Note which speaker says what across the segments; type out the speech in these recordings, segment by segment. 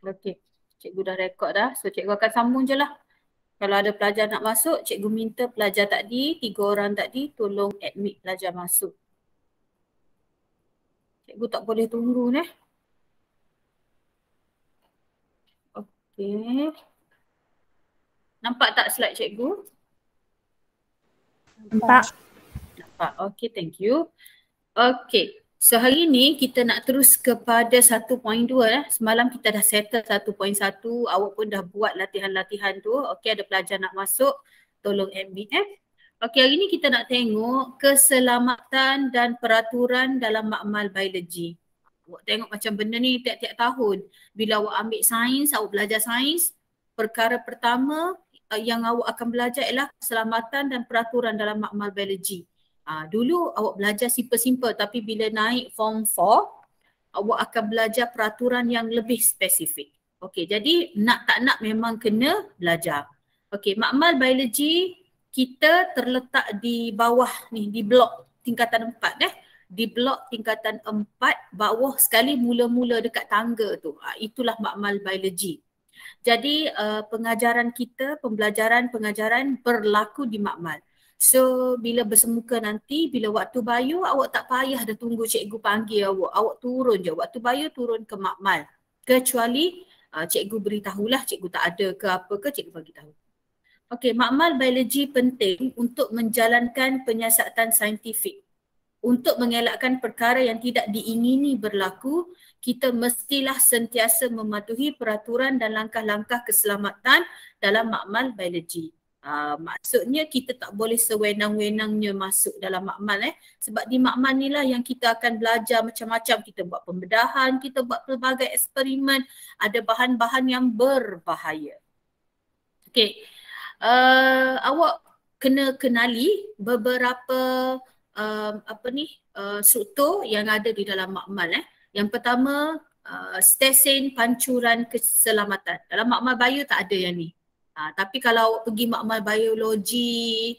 Speaker 1: Okey. Cikgu dah rekod dah. So cikgu akan sambung je lah. Kalau ada pelajar nak masuk, cikgu minta pelajar tadi, 3 orang tadi tolong admit pelajar masuk. Cikgu tak boleh tunggu ni. Okey. Nampak tak slide cikgu?
Speaker 2: Nampak.
Speaker 1: Nampak. Okey, thank you. Okey. So hari ni kita nak terus kepada 1.2 . Semalam kita dah settle 1.1. Awak pun dah buat latihan-latihan tu. Okey, ada pelajar nak masuk. Tolong admit . Okey, hari ni kita nak tengok keselamatan dan peraturan dalam makmal biologi. Awak tengok macam benda ni tiap-tiap tahun. Bila awak ambil sains, awak belajar sains, perkara pertama yang awak akan belajar ialah keselamatan dan peraturan dalam makmal biologi. Dulu awak belajar simple-simple, tapi bila naik form 4, awak akan belajar peraturan yang lebih spesifik. Okey, jadi nak tak nak memang kena belajar. Okey, makmal biologi kita terletak di bawah ni, di blok tingkatan 4 . Di blok tingkatan 4, bawah sekali mula-mula dekat tangga tu. Itulah makmal biologi. Jadi pengajaran kita, pengajaran berlaku di makmal. So bila bersemuka nanti, bila waktu bayu, awak tak payah dah tunggu cikgu panggil awak. Awak turun je, waktu bayu turun ke makmal. Kecuali cikgu beritahulah, cikgu tak ada ke apa ke, cikgu bagi tahu. Okey, makmal biologi penting untuk menjalankan penyiasatan saintifik. Untuk mengelakkan perkara yang tidak diingini berlaku, kita mestilah sentiasa mematuhi peraturan dan langkah-langkah keselamatan dalam makmal biologi. Maksudnya kita tak boleh sewenang-wenangnya masuk dalam makmal sebab di makmal ni lah yang kita akan belajar macam-macam. Kita buat pembedahan, kita buat pelbagai eksperimen, ada bahan-bahan yang berbahaya. Okey, awak kena kenali beberapa struktur yang ada di dalam makmal. Yang pertama, stesen pancuran keselamatan. Dalam makmal bio tak ada yang ni. Tapi kalau pergi makmal biologi,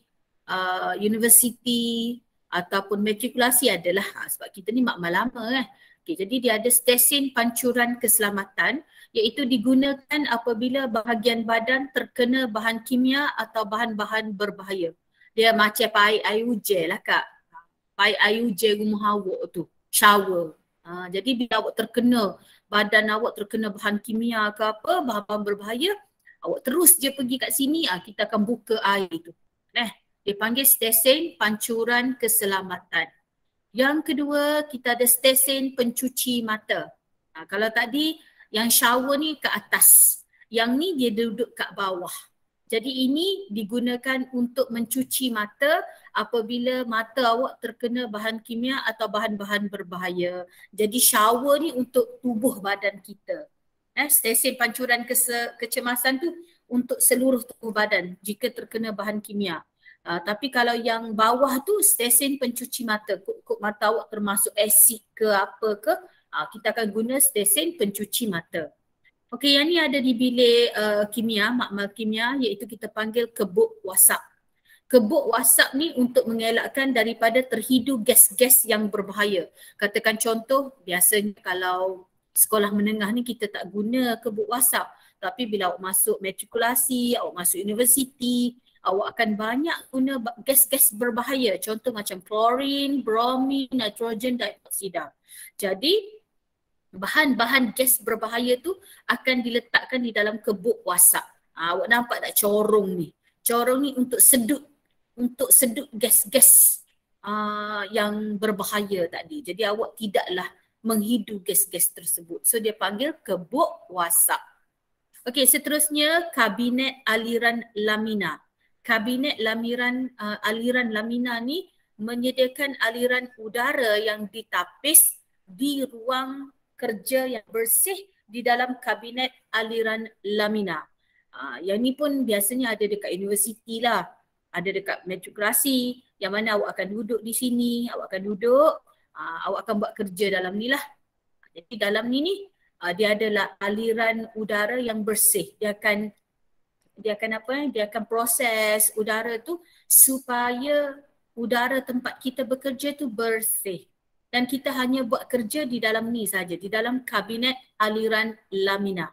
Speaker 1: universiti ataupun matrikulasi adalah sebab kita ni makmal lama Okay, jadi dia ada stesen pancuran keselamatan iaitu digunakan apabila bahagian badan terkena bahan kimia atau bahan-bahan berbahaya. Dia macam air hujan lah kak. Air hujan rumah awak tu, shower. Jadi bila awak terkena, badan awak terkena bahan kimia ke apa, bahan-bahan berbahaya, awak terus je pergi kat sini, kita akan buka air tu. Dia panggil stesen pancuran keselamatan. Yang kedua, kita ada stesen pencuci mata. Kalau tadi yang shower ni ke atas, yang ni dia duduk kat bawah. Jadi ini digunakan untuk mencuci mata apabila mata awak terkena bahan kimia atau bahan-bahan berbahaya. Jadi shower ni untuk tubuh badan kita. Stesen pancuran kecemasan tu untuk seluruh tubuh badan jika terkena bahan kimia. Tapi kalau yang bawah tu stesen pencuci mata, kuk mata awak termasuk asid ke apa ke, kita akan guna stesen pencuci mata. Okey, yang ni ada di bilik kimia, makmal kimia, iaitu kita panggil kebuk wasap. Kebuk wasap ni untuk mengelakkan daripada terhidu gas-gas yang berbahaya. Katakan contoh, biasanya kalau sekolah menengah ni kita tak guna kebuk wasap. Tapi bila awak masuk matrikulasi, awak masuk universiti, awak akan banyak guna gas-gas berbahaya. Contoh macam klorin, bromin, nitrogen dioksida. Jadi bahan-bahan gas berbahaya tu akan diletakkan di dalam kebuk wasap. Awak nampak tak corong ni? Corong ni untuk sedut gas-gas yang berbahaya tadi. Jadi awak tidaklah menghidu gas-gas tersebut. So dia panggil kebuk wasap. Okey, seterusnya kabinet aliran lamina. Kabinet aliran lamina ni menyediakan aliran udara yang ditapis di ruang kerja yang bersih di dalam kabinet aliran lamina. Yang ni pun biasanya ada dekat universiti lah. Ada dekat matrikulasi yang mana awak akan duduk di sini, awak akan buat kerja dalam ni lah. Jadi dalam ni dia adalah aliran udara yang bersih. Dia akan proses udara tu supaya udara tempat kita bekerja tu bersih. Dan kita hanya buat kerja di dalam ni saja, di dalam kabinet aliran lamina.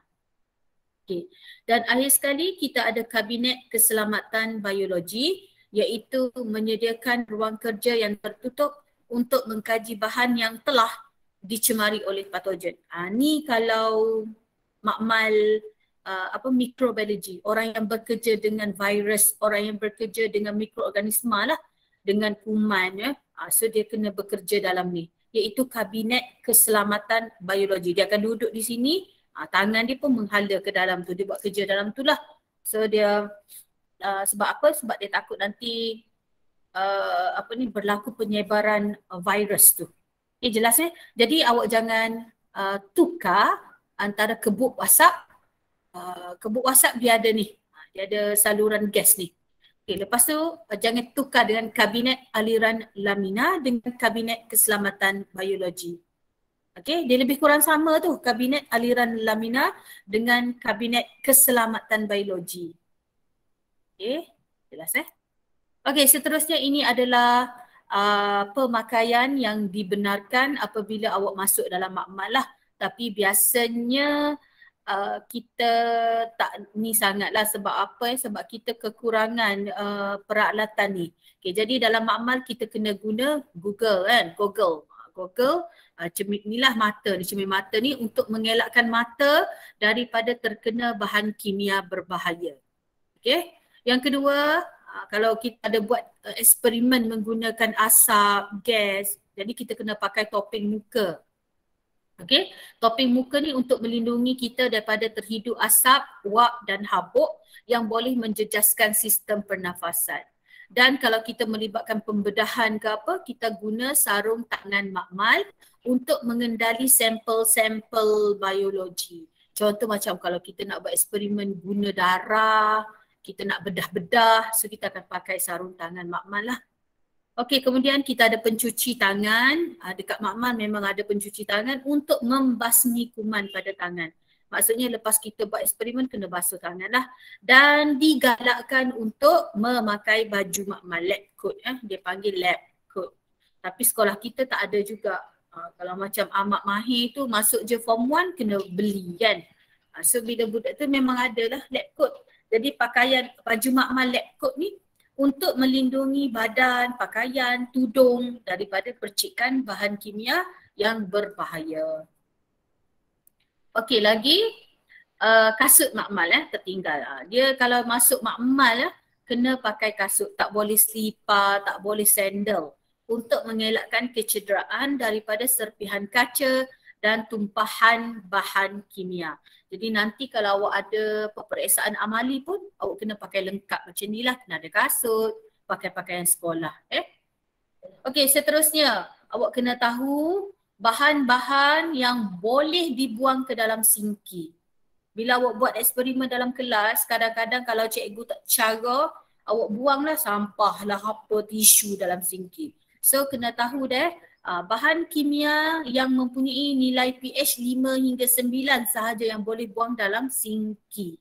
Speaker 1: Okay. Dan akhir sekali kita ada Kabinet Keselamatan Biologi, iaitu menyediakan ruang kerja yang tertutup untuk mengkaji bahan yang telah dicemari oleh patogen. Ni kalau makmal mikrobiologi, orang yang bekerja dengan virus, orang yang bekerja dengan mikroorganisma lah, dengan kuman ya. So dia kena bekerja dalam ni, iaitu Kabinet Keselamatan Biologi. Dia akan duduk di sini, tangan dia pun menghala ke dalam tu, dia buat kerja dalam tu lah. So dia sebab apa? Sebab dia takut nanti berlaku penyebaran virus tu. Jelas ya? Jadi awak jangan tukar antara kebub WhatsApp. Kebub WhatsApp dia ada ni, dia ada saluran gas ni. Okay, lepas tu jangan tukar dengan Kabinet Aliran Lamina dengan Kabinet Keselamatan Biologi. Okay, dia lebih kurang sama tu, Kabinet Aliran Lamina dengan Kabinet Keselamatan Biologi. Okay, jelas Okay, seterusnya ini adalah pemakaian yang dibenarkan apabila awak masuk dalam makmal lah. Tapi biasanya kita tak ni sangat lah. Sebab apa? Sebab kita kekurangan peralatan ni. Okay, jadi dalam makmal kita kena guna Google kan, Google cermin inilah mata ni, cermin mata ni untuk mengelakkan mata daripada terkena bahan kimia berbahaya. Okay. Yang kedua, kalau kita ada buat eksperimen menggunakan asap, gas, jadi kita kena pakai topeng muka. Okay, topeng muka ni untuk melindungi kita daripada terhidu asap, wap dan habuk yang boleh menjejaskan sistem pernafasan. Dan kalau kita melibatkan pembedahan ke apa, kita guna sarung tangan makmal untuk mengendali sampel-sampel biologi. Contoh macam kalau kita nak buat eksperimen guna darah, kita nak bedah-bedah, so kita akan pakai sarung tangan makmal lah. Okey, kemudian kita ada pencuci tangan. Dekat makmal memang ada pencuci tangan untuk membasmi kuman pada tangan. Maksudnya lepas kita buat eksperimen kena basuh tangan lah. Dan digalakkan untuk memakai baju makmal, lab coat. Dia panggil lab coat. Tapi sekolah kita tak ada juga. Kalau macam Ahmad Mahir tu masuk je form 1 kena beli kan. So bila budak tu memang ada lah lab coat. Jadi pakaian baju makmal lab coat ni untuk melindungi badan, pakaian, tudung daripada percikan bahan kimia yang berbahaya. Okey, lagi kasut makmal tertinggal. Dia kalau masuk makmal kena pakai kasut, tak boleh selipar, tak boleh sandal untuk mengelakkan kecederaan daripada serpihan kaca dan tumpahan bahan kimia. Jadi nanti kalau awak ada peperiksaan amali pun awak kena pakai lengkap macam ni lah. Kena ada kasut, pakai pakaian sekolah. Okey, seterusnya awak kena tahu bahan-bahan yang boleh dibuang ke dalam sinki. Bila awak buat eksperimen dalam kelas, kadang-kadang kalau cikgu tak cara, awak buanglah sampah lah apa tisu dalam sinki. So kena tahu bahan kimia yang mempunyai nilai pH 5 hingga 9 sahaja yang boleh buang dalam sinki.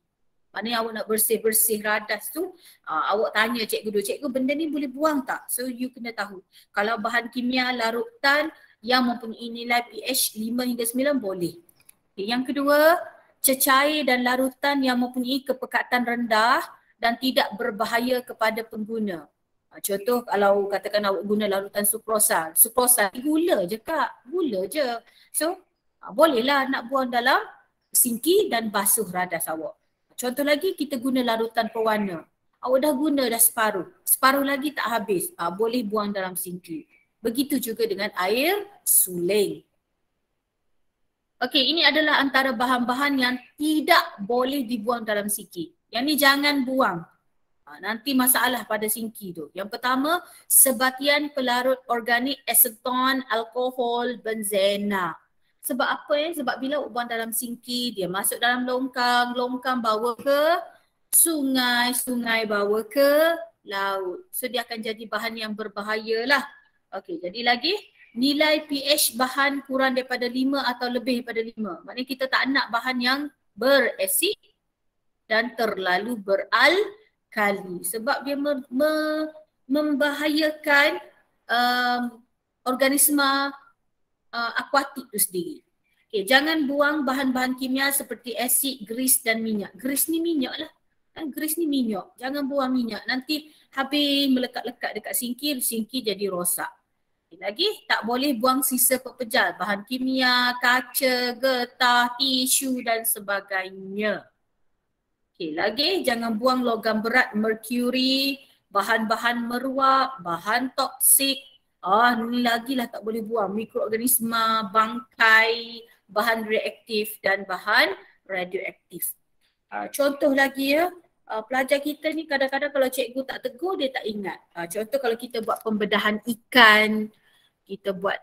Speaker 1: Maknanya awak nak bersih-bersih radas tu, awak tanya cikgu dulu, cikgu benda ni boleh buang tak? So you kena tahu. Kalau bahan kimia larutan yang mempunyai nilai pH 5 hingga 9 boleh. Okay, yang kedua, cecair dan larutan yang mempunyai kepekatan rendah dan tidak berbahaya kepada pengguna. Contoh kalau katakan awak guna larutan sukrosa gula je kak, gula je. So bolehlah nak buang dalam sinki dan basuh radas awak. Contoh lagi kita guna larutan pewarna. Awak dah guna dah separuh lagi tak habis, boleh buang dalam sinki. Begitu juga dengan air suling. Okey, ini adalah antara bahan-bahan yang tidak boleh dibuang dalam sinki. Yang ni jangan buang. Nanti masalah pada sinki tu. Yang pertama, sebatian pelarut organik aseton, alkohol, benzena. Sebab apa Sebab bila buang dalam sinki, dia masuk dalam longkang, longkang bawa ke sungai, sungai bawa ke laut. So dia akan jadi bahan yang berbahaya lah. Okey, jadi lagi nilai pH bahan kurang daripada 5 atau lebih daripada 5. Maknanya kita tak nak bahan yang berasid dan terlalu beralkali sebab dia membahayakan organisma akuatik itu sendiri. Okay, jangan buang bahan-bahan kimia seperti asid, grease dan minyak. Grease ni minyak lah. Grease ni minyak. Jangan buang minyak. Nanti habis melekat-lekat dekat sinki jadi rosak. Lagi tak boleh buang sisa pepejal, bahan kimia, kaca, getah, tisu dan sebagainya. Okay, lagi jangan buang logam berat, merkuri, bahan-bahan meruap, bahan toksik. Ni lagi lah tak boleh buang, mikroorganisma, bangkai, bahan reaktif dan bahan radioaktif. Contoh lagi ya, pelajar kita ni kadang-kadang kalau cikgu tak tegur dia tak ingat. Contoh kalau kita buat pembedahan ikan, kita buat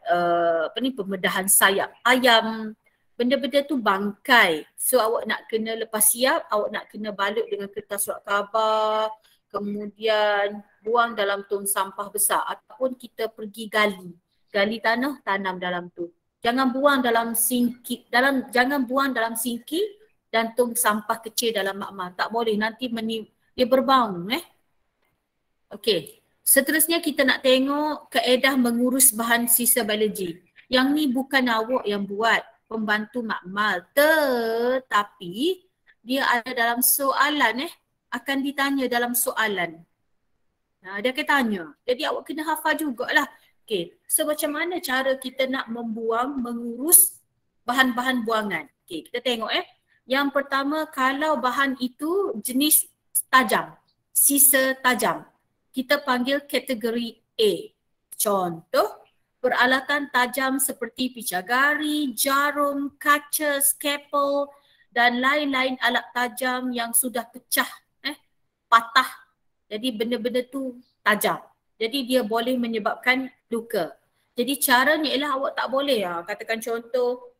Speaker 1: pembedahan sayap ayam, benda-benda tu bangkai. So awak nak kena lepas siap, awak nak kena balut dengan kertas surat khabar, kemudian buang dalam tong sampah besar ataupun kita pergi gali tanah, tanam dalam tu. Jangan buang dalam sinki, jangan buang dalam sinki dan tong sampah kecil dalam makmal. Tak boleh, nanti dia berbau. Okey. Seterusnya kita nak tengok kaedah mengurus bahan sisa biologi. Yang ni bukan awak yang buat, pembantu makmal, tetapi dia ada dalam soalan akan ditanya dalam soalan. Dia akan tanya. Jadi awak kena hafal jugalah. Okey. So macam mana cara kita nak mengurus bahan-bahan buangan? Okey, kita tengok Yang pertama, kalau bahan itu jenis tajam, sisa tajam, kita panggil kategori A. Contoh, peralatan tajam seperti picagari, jarum, kaca, scalpel dan lain-lain alat tajam yang sudah pecah, patah. Jadi benda-benda tu tajam. Jadi dia boleh menyebabkan luka. Jadi caranya ialah awak tak boleh katakan contoh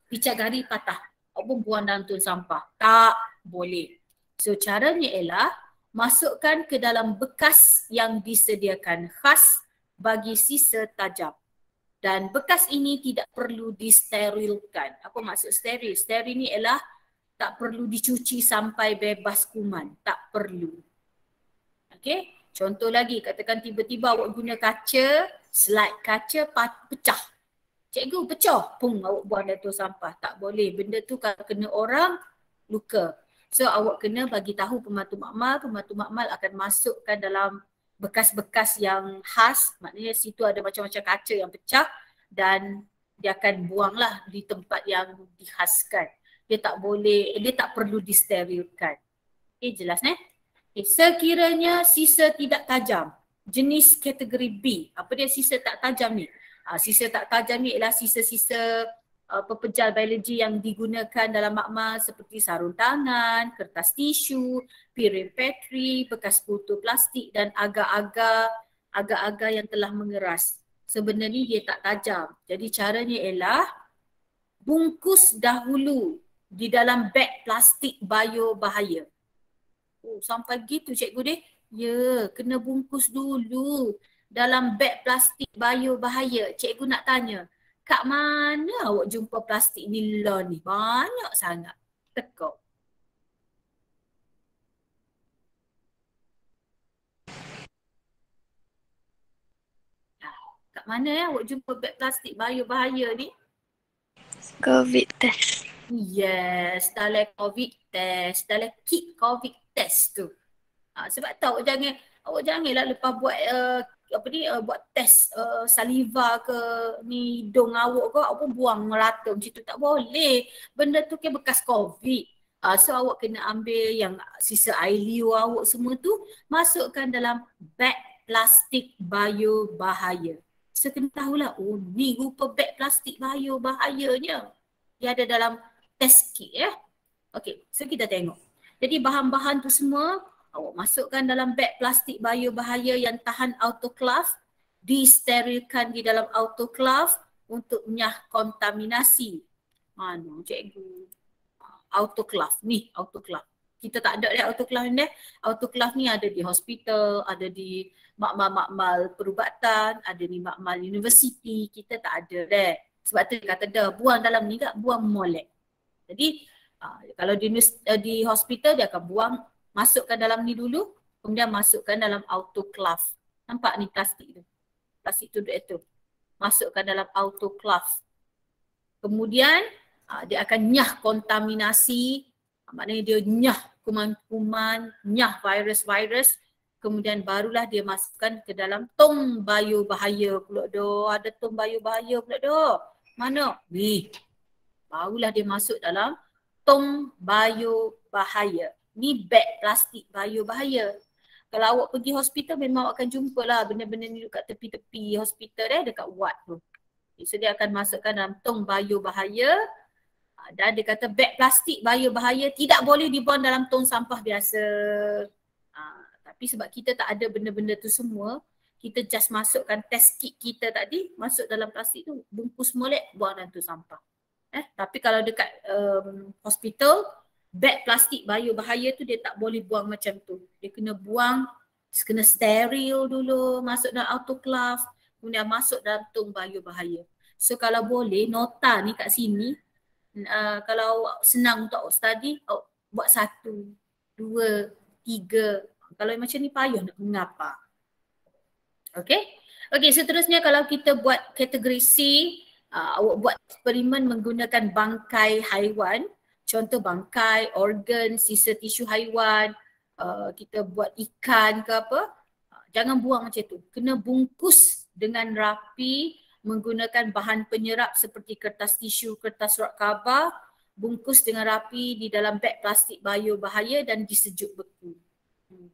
Speaker 1: picagari patah, awak pun buang dalam tong sampah. Tak boleh. So caranya ialah masukkan ke dalam bekas yang disediakan khas bagi sisa tajam. Dan bekas ini tidak perlu disterilkan. Apa maksud steril? Steril ni ialah tak perlu dicuci sampai bebas kuman. Tak perlu. Okey, contoh lagi, katakan tiba-tiba awak guna kaca, slide kaca pecah. Cikgu pecah, awak buang dalam tong sampah. Tak boleh, benda tu kalau kena orang, luka. So awak kena bagi tahu pembantu makmal akan masukkan dalam bekas-bekas yang khas, maknanya situ ada macam-macam kaca yang pecah dan dia akan buanglah di tempat yang dikhaskan. Dia tak perlu disterilkan. Okay, jelas Okay, sekiranya sisa tidak tajam, jenis kategori B. Apa dia sisa tak tajam ni? Sisa tak tajam ni ialah sisa-sisa pepejal biologi yang digunakan dalam makmal seperti sarung tangan, kertas tisu, piring Petri, bekas botol plastik dan agar-agar yang telah mengeras. Sebenarnya dia tak tajam. Jadi caranya ialah bungkus dahulu di dalam beg plastik biobahaya. Sampai gitu cikgu deh. Ya, kena bungkus dulu dalam beg plastik biobahaya. Cikgu nak tanya, kat mana awak jumpa plastik nilon ni? Banyak sangat. Tekuk. Kat mana awak jumpa beg plastik biobahaya ni?
Speaker 2: COVID test.
Speaker 1: Yes, dalam COVID test, dalam kit COVID test tu. Sebab tu awak janganlah lepas buat buat test saliva ke ni hidung awak ke, awak pun buang merata macam tu. Tak boleh. Benda tu kan bekas COVID. So awak kena ambil yang sisa air liur awak semua tu, masukkan dalam beg plastik biobahaya. So kena tahulah, ni rupa beg plastik biobahayanya. Dia ada dalam test kit Okay, so kita tengok. Jadi bahan-bahan tu semua awak masukkan dalam beg plastik biobahaya yang tahan autoclave, disterilkan di dalam autoclave untuk menyah kontaminasi. Mana cikgu? Autoclave ni, autoclave. Kita tak ada autoclave ni. Autoclave ni ada di hospital, ada di makmal-makmal perubatan, ada di makmal universiti. Kita tak ada deh. Sebab tu dia kata dah buang dalam ni tak, buang molek. Jadi kalau di hospital dia akan buang, masukkan dalam ni dulu, kemudian masukkan dalam autoclave. Nampak ni plastik tu? Plastik tu itu. Masukkan dalam autoclave. Kemudian dia akan nyah kontaminasi, maknanya dia nyah kuman-kuman, nyah virus-virus, kemudian barulah dia masukkan ke dalam tong bio bahaya pula doh. Ada tong bio bahaya pula doh. Mana? Ni. Barulah dia masuk dalam tong bio bahaya. Ni beg plastik bio bahaya. Kalau awak pergi hospital memang awak akan jumpa lah benda-benda ni dekat tepi-tepi hospital dekat ward tu. So dia akan masukkan dalam tong bio bahaya. Dan dia kata beg plastik bio bahaya tidak boleh dibuang dalam tong sampah biasa. Tapi sebab kita tak ada benda-benda tu semua, kita just masukkan test kit kita tadi, masuk dalam plastik tu, bungkus molek, buang dalam tong sampah. Tapi kalau dekat hospital, beg plastik bio bahaya tu dia tak boleh buang macam tu. Dia kena buang, kena steril dulu, masuk dalam autoclave, kemudian masuk dalam tong bio bahaya. So kalau boleh, nota ni kat sini, kalau senang untuk awak study, awak buat 1, 2, 3. Kalau macam ni payah nak mengapa. Okay. Okay, seterusnya kalau kita buat kategori C, awak buat eksperimen menggunakan bangkai haiwan. Contoh bangkai, organ, sisa tisu haiwan. Kita buat ikan ke apa. Jangan buang macam tu. Kena bungkus dengan rapi menggunakan bahan penyerap seperti kertas tisu, kertas surat khabar. Bungkus dengan rapi di dalam beg plastik bio bahaya dan disejuk beku.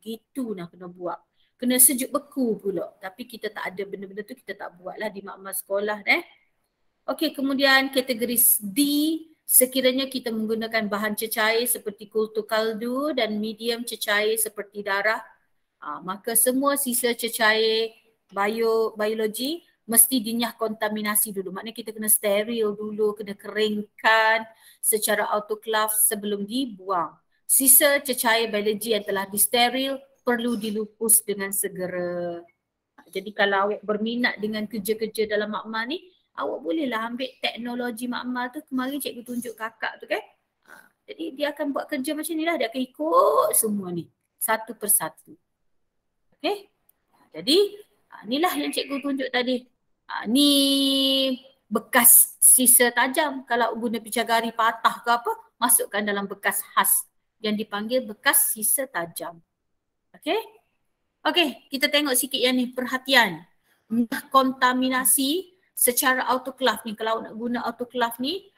Speaker 1: Gitu nak kena buat. Kena sejuk beku pula. Tapi kita tak ada benda-benda tu, kita tak buat lah di makmal sekolah. Okey, kemudian kategori D, sekiranya kita menggunakan bahan cecair seperti kultur kaldu dan medium cecair seperti darah, maka semua sisa cecair biologi mesti dinyah kontaminasi dulu. Maknanya kita kena steril dulu, kena keringkan secara autoclave sebelum dibuang. Sisa cecair biologi yang telah disteril perlu dilupus dengan segera. Jadi kalau awak berminat dengan kerja-kerja dalam makmal ni, awak bolehlah ambil teknologi makmal tu. Kemarin cikgu tunjuk kakak tu kan. Jadi dia akan buat kerja macam ni lah. Dia akan ikut semua ni. Satu persatu. Okay. Jadi inilah yang cikgu tunjuk tadi. Ni bekas sisa tajam. Kalau guna picagari patah ke apa, masukkan dalam bekas khas yang dipanggil bekas sisa tajam. Okay. Okay, kita tengok sikit yang ni. Perhatian. Kontaminasi secara autoclave ni. Kalau nak guna autoclave ni,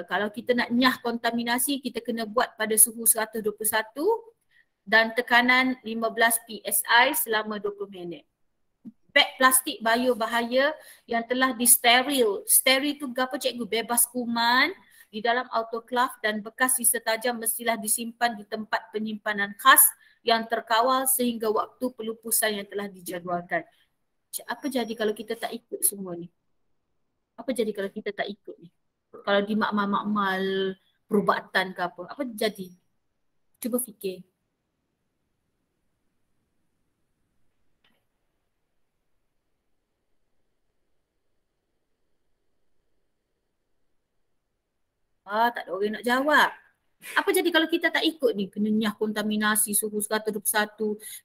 Speaker 1: kalau kita nak nyah kontaminasi, kita kena buat pada suhu 121 dan tekanan 15 PSI selama 20 minit. Beg plastik bio bahaya yang telah disteril. Steril tu apa cikgu? Bebas kuman di dalam autoclave dan bekas sisa tajam mestilah disimpan di tempat penyimpanan khas yang terkawal sehingga waktu pelupusan yang telah dijadualkan. Apa jadi kalau kita tak ikut semua ni? Apa jadi kalau kita tak ikut ni? Kalau di makmal-makmal perubatan ke apa jadi? Cuba fikir. Tak ada orang nak jawab. Apa jadi kalau kita tak ikut ni? Kena nyah kontaminasi suhu 121,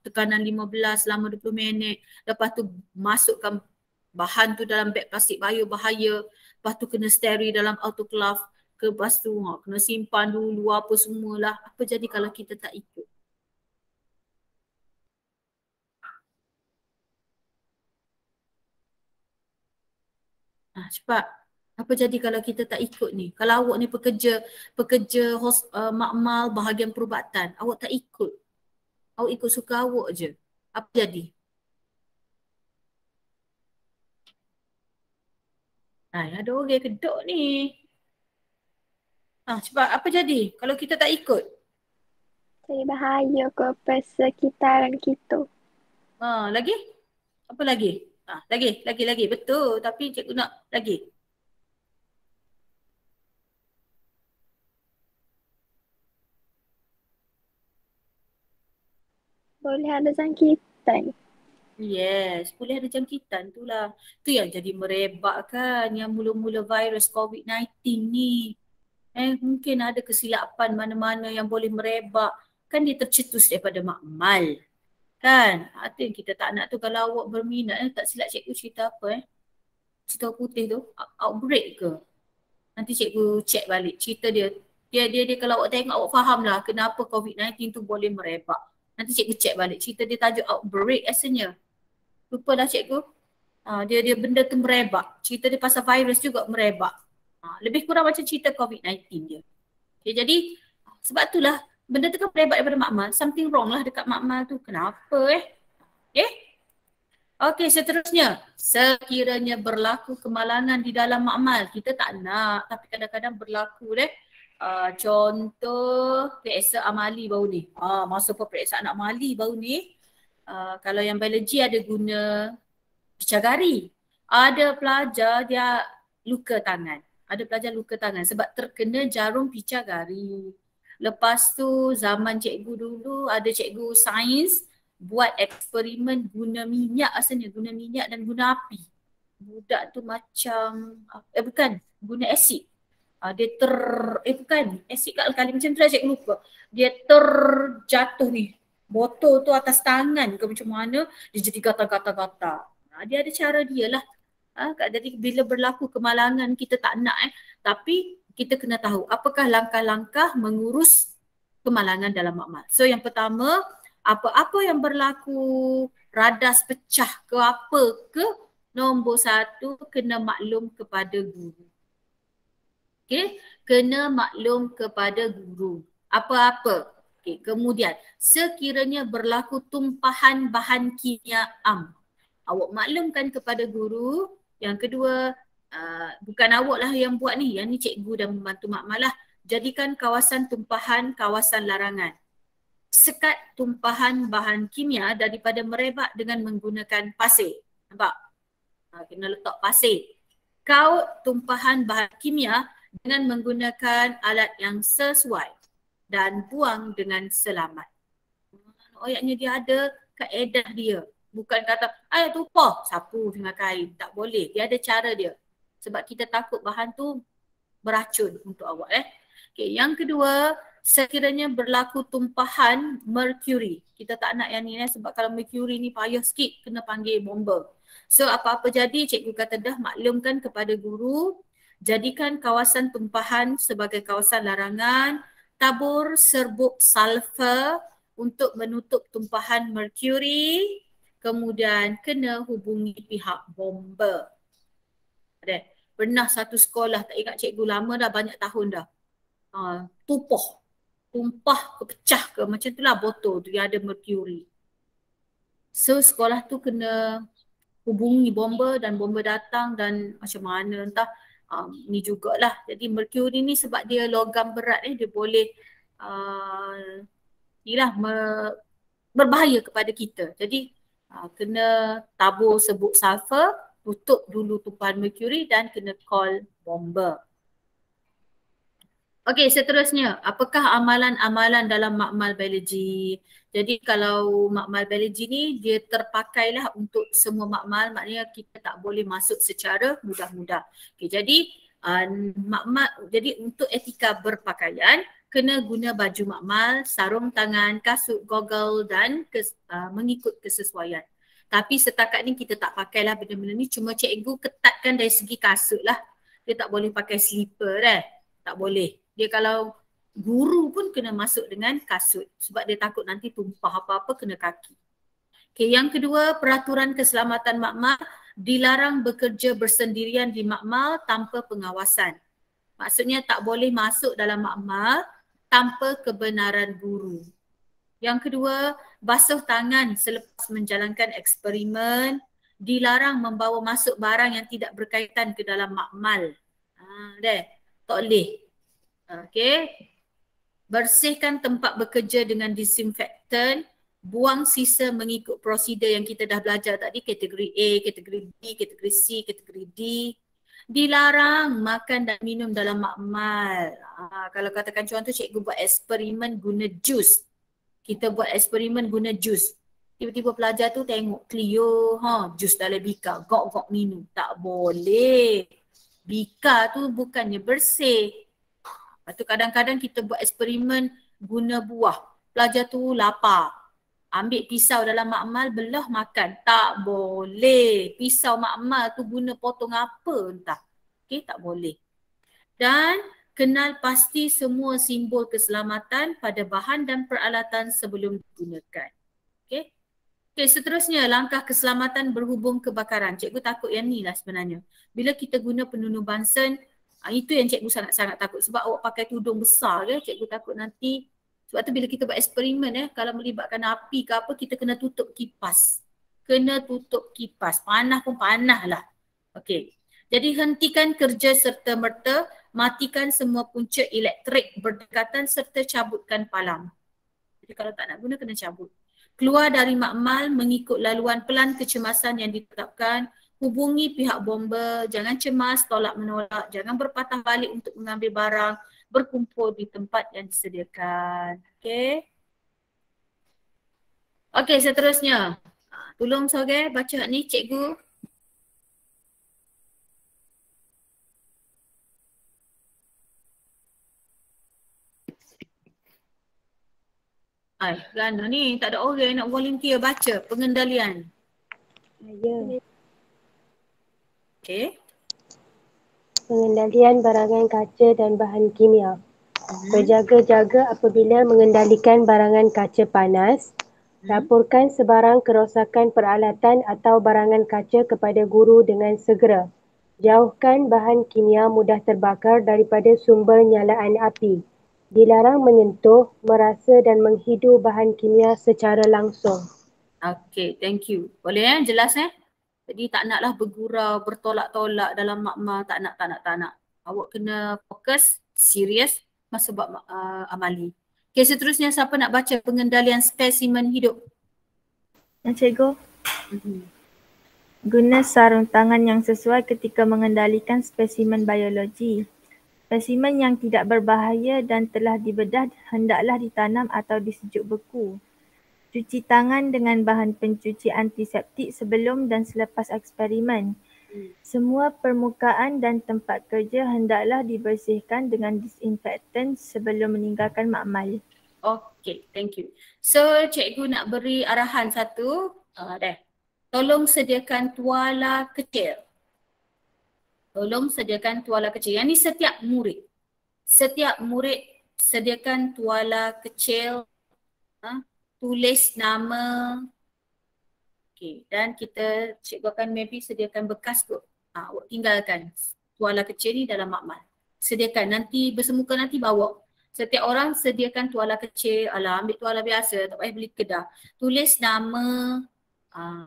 Speaker 1: tekanan 15 selama 20 minit. Lepas tu masukkan bahan tu dalam beg plastik bio bahaya. Lepas tu kena steril dalam autoclave. Lepas tu kena simpan dulu apa semualah. Apa jadi kalau kita tak ikut? Cepat. Apa jadi kalau kita tak ikut ni? Kalau awak ni pekerja makmal bahagian perubatan, awak tak ikut. Awak ikut suka awak je. Apa jadi? Ada orang kedok ni. Cepat. Apa jadi kalau kita tak ikut?
Speaker 2: Jadi bahaya ke persekitaran kita.
Speaker 1: Lagi? Apa lagi? Lagi. Betul. Tapi cikgu nak lagi.
Speaker 2: Boleh ada jangkitan.
Speaker 1: Yes, boleh ada jangkitan tu lah. Tu yang jadi merebak kan, yang mula-mula virus COVID-19 ni. Mungkin ada kesilapan mana-mana yang boleh merebak. Kan dia tercetus daripada makmal. Kan? Itu yang kita tak nak tu. Kalau awak berminat, tak silap cikgu cerita apa Cerita putih tu, outbreak ke? Nanti cikgu check balik cerita dia. Dia kalau awak tengok awak faham lah kenapa COVID-19 tu boleh merebak. Nanti cikgu check balik. Cerita dia tajuk outbreak rasanya. Lupa lah cikgu. Dia benda tu merebak. Cerita dia pasal virus juga merebak. Lebih kurang macam cerita COVID-19 dia. Okay, jadi sebab itulah benda tu kan merebak daripada makmal. Something wrong lah dekat makmal tu. Kenapa Okay. Okey, seterusnya. Sekiranya berlaku kemalangan di dalam makmal, kita tak nak tapi kadang-kadang berlaku deh. Contoh periksa amali baru ni. Masa peperiksaan amali baru ni, kalau yang biologi ada guna picagari. Ada pelajar dia luka tangan. Ada pelajar luka tangan sebab terkena jarum picagari. Lepas tu zaman cikgu dulu ada cikgu sains buat eksperimen guna minyak asalnya, guna minyak dan guna api. Budak tu macam, bukan, guna asid. Dia bukan, asid kat kali macam tu lah cikgu lupa. Dia terjatuh ni, botol tu atas tangan ke macam mana, dia jadi gatal-gatal-gatal. Dia ada cara dia lah. Jadi bila berlaku kemalangan kita tak nak tapi kita kena tahu apakah langkah-langkah mengurus kemalangan dalam makmal. So yang pertama, apa-apa yang berlaku, radas pecah ke apa ke, nombor satu kena maklum kepada guru. Okay, kena maklum kepada guru. Apa-apa. Okay, kemudian sekiranya berlaku tumpahan bahan kimia am, awak maklumkan kepada guru. Yang kedua, bukan awak lah yang buat ni, yang ni cikgu dan membantu makmal lah. Jadikan kawasan tumpahan kawasan larangan. Sekat tumpahan bahan kimia daripada merebak dengan menggunakan pasir. Nampak? Kena letak pasir. Kaut tumpahan bahan kimia dengan menggunakan alat yang sesuai dan buang dengan selamat. Ayatnya dia ada kaedah dia. Bukan kata, ayo tumpah, sapu dengan kain. Tak boleh. Dia ada cara dia. Sebab kita takut bahan tu beracun untuk awak. Okay, yang kedua, sekiranya berlaku tumpahan merkuri. Kita tak nak yang ni sebab kalau merkuri ni payah sikit kena panggil bomba. So apa-apa jadi cikgu kata dah maklumkan kepada guru, jadikan kawasan tumpahan sebagai kawasan larangan, tabur serbuk sulfur untuk menutup tumpahan merkuri, kemudian kena hubungi pihak bomba. Pernah satu sekolah, tak ingat cikgu lama dah, banyak tahun dah. Tumpah ke pecah ke macam tu lah botol tu yang ada merkuri. So sekolah tu kena hubungi bomba dan bomba datang dan macam mana entah ni jugalah. Jadi merkuri ni sebab dia logam berat dia boleh berbahaya kepada kita. Jadi kena tabur serbuk sulfur, tutup dulu tumpahan merkuri dan kena call bomba. Okey, seterusnya, apakah amalan-amalan dalam makmal biologi? Jadi kalau makmal biologi ni dia terpakailah untuk semua makmal, maknanya kita tak boleh masuk secara mudah-mudah. Okey, jadi jadi untuk etika berpakaian kena guna baju makmal, sarung tangan, kasut, goggle dan mengikut kesesuaian. Tapi setakat ni kita tak pakailah benda-benda ni, cuma cikgu ketatkan dari segi kasut lah. Dia tak boleh pakai slipper tak boleh. Dia kalau guru pun kena masuk dengan kasut sebab dia takut nanti tumpah apa-apa kena kaki. Okay, yang kedua, peraturan keselamatan makmal, dilarang bekerja bersendirian di makmal tanpa pengawasan. Maksudnya tak boleh masuk dalam makmal tanpa kebenaran guru. Yang kedua, basuh tangan selepas menjalankan eksperimen, dilarang membawa masuk barang yang tidak berkaitan ke dalam makmal. Tak boleh. Okey. Bersihkan tempat bekerja dengan disinfektan, buang sisa mengikut prosedur yang kita dah belajar tadi, kategori A, kategori B, kategori C, kategori D. Dilarang makan dan minum dalam makmal. Kalau katakan contoh cikgu buat eksperimen guna jus. Kita buat eksperimen guna jus. Tiba-tiba pelajar tu tengok Clio, jus dalam bika, gok-gok minum. Tak boleh. Bika tu bukannya bersih. Lepas tu kadang-kadang kita buat eksperimen guna buah. Pelajar tu lapar. Ambil pisau dalam makmal, belah makan. Tak boleh. Pisau makmal tu guna potong apa entah. Okay, tak boleh. Dan kenal pasti semua simbol keselamatan pada bahan dan peralatan sebelum digunakan. Okey. Okey, seterusnya langkah keselamatan berhubung kebakaran. Cikgu takut yang ni lah sebenarnya. Bila kita guna penunuh Bunsen, itu yang cikgu sangat-sangat takut. Sebab awak pakai tudung besar ke, cikgu takut nanti. Sebab tu bila kita buat eksperimen kalau melibatkan api ke apa, kita kena tutup kipas. Kena tutup kipas. Panah pun panah lah. Okey. Jadi hentikan kerja serta-merta, matikan semua punca elektrik berdekatan serta cabutkan palang. Jadi kalau tak nak guna kena cabut. Keluar dari makmal mengikut laluan pelan kecemasan yang ditetapkan. Hubungi pihak bomba, jangan cemas, tolak menolak, jangan berpatah balik untuk mengambil barang, berkumpul di tempat yang disediakan. Okey. Okey, seterusnya. Tolong Soge baca ni cikgu. Gana ni tak ada orang nak volunteer baca pengendalian.
Speaker 3: Ya.
Speaker 1: Okey.
Speaker 3: Pengendalian barangan kaca dan bahan kimia. Berjaga-jaga apabila mengendalikan barangan kaca panas. Laporkan sebarang kerosakan peralatan atau barangan kaca kepada guru dengan segera. Jauhkan bahan kimia mudah terbakar daripada sumber nyalaan api. Dilarang menyentuh, merasa dan menghidu bahan kimia secara langsung.
Speaker 1: Okey, thank you. Boleh jelas Jadi tak naklah bergurau, bertolak-tolak dalam makmal, tak nak. Awak kena fokus, serius masa buat amali. Okey, seterusnya siapa nak baca pengendalian spesimen hidup?
Speaker 4: Cikgu. Guna sarung tangan yang sesuai ketika mengendalikan spesimen biologi. Spesimen yang tidak berbahaya dan telah dibedah hendaklah ditanam atau disejuk beku. Cuci tangan dengan bahan pencuci antiseptik sebelum dan selepas eksperimen. Semua permukaan dan tempat kerja hendaklah dibersihkan dengan disinfektan sebelum meninggalkan makmal.
Speaker 1: Okay, thank you. So, cikgu nak beri arahan satu. Tolong sediakan tuala kecil. Tolong sediakan tuala kecil. Yang ni setiap murid. Setiap murid sediakan tuala kecil. Tulis nama. Okay, dan kita cikgu akan maybe sediakan bekas kot. Awak tinggalkan tuala kecil ni dalam makmal. Sediakan, nanti bersemuka nanti bawa. Setiap orang sediakan tuala kecil. Ambil tuala biasa, tak payah beli kedah. Tulis nama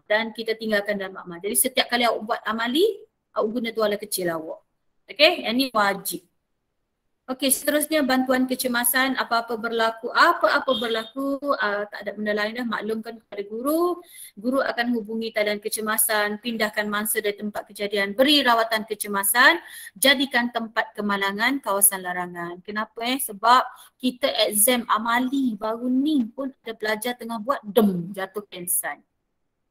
Speaker 1: dan kita tinggalkan dalam makmal. Jadi setiap kali awak buat amali, awak guna tuala kecil awak. Okay, yang ni wajib. Okey, seterusnya bantuan kecemasan, apa-apa berlaku, tak ada benda lain dah, maklumkan kepada guru. Guru akan hubungi talian kecemasan, pindahkan mangsa dari tempat kejadian, beri rawatan kecemasan, jadikan tempat kemalangan kawasan larangan. Kenapa Sebab kita exam amali baru ni pun ada pelajar tengah buat jatuh pingsan.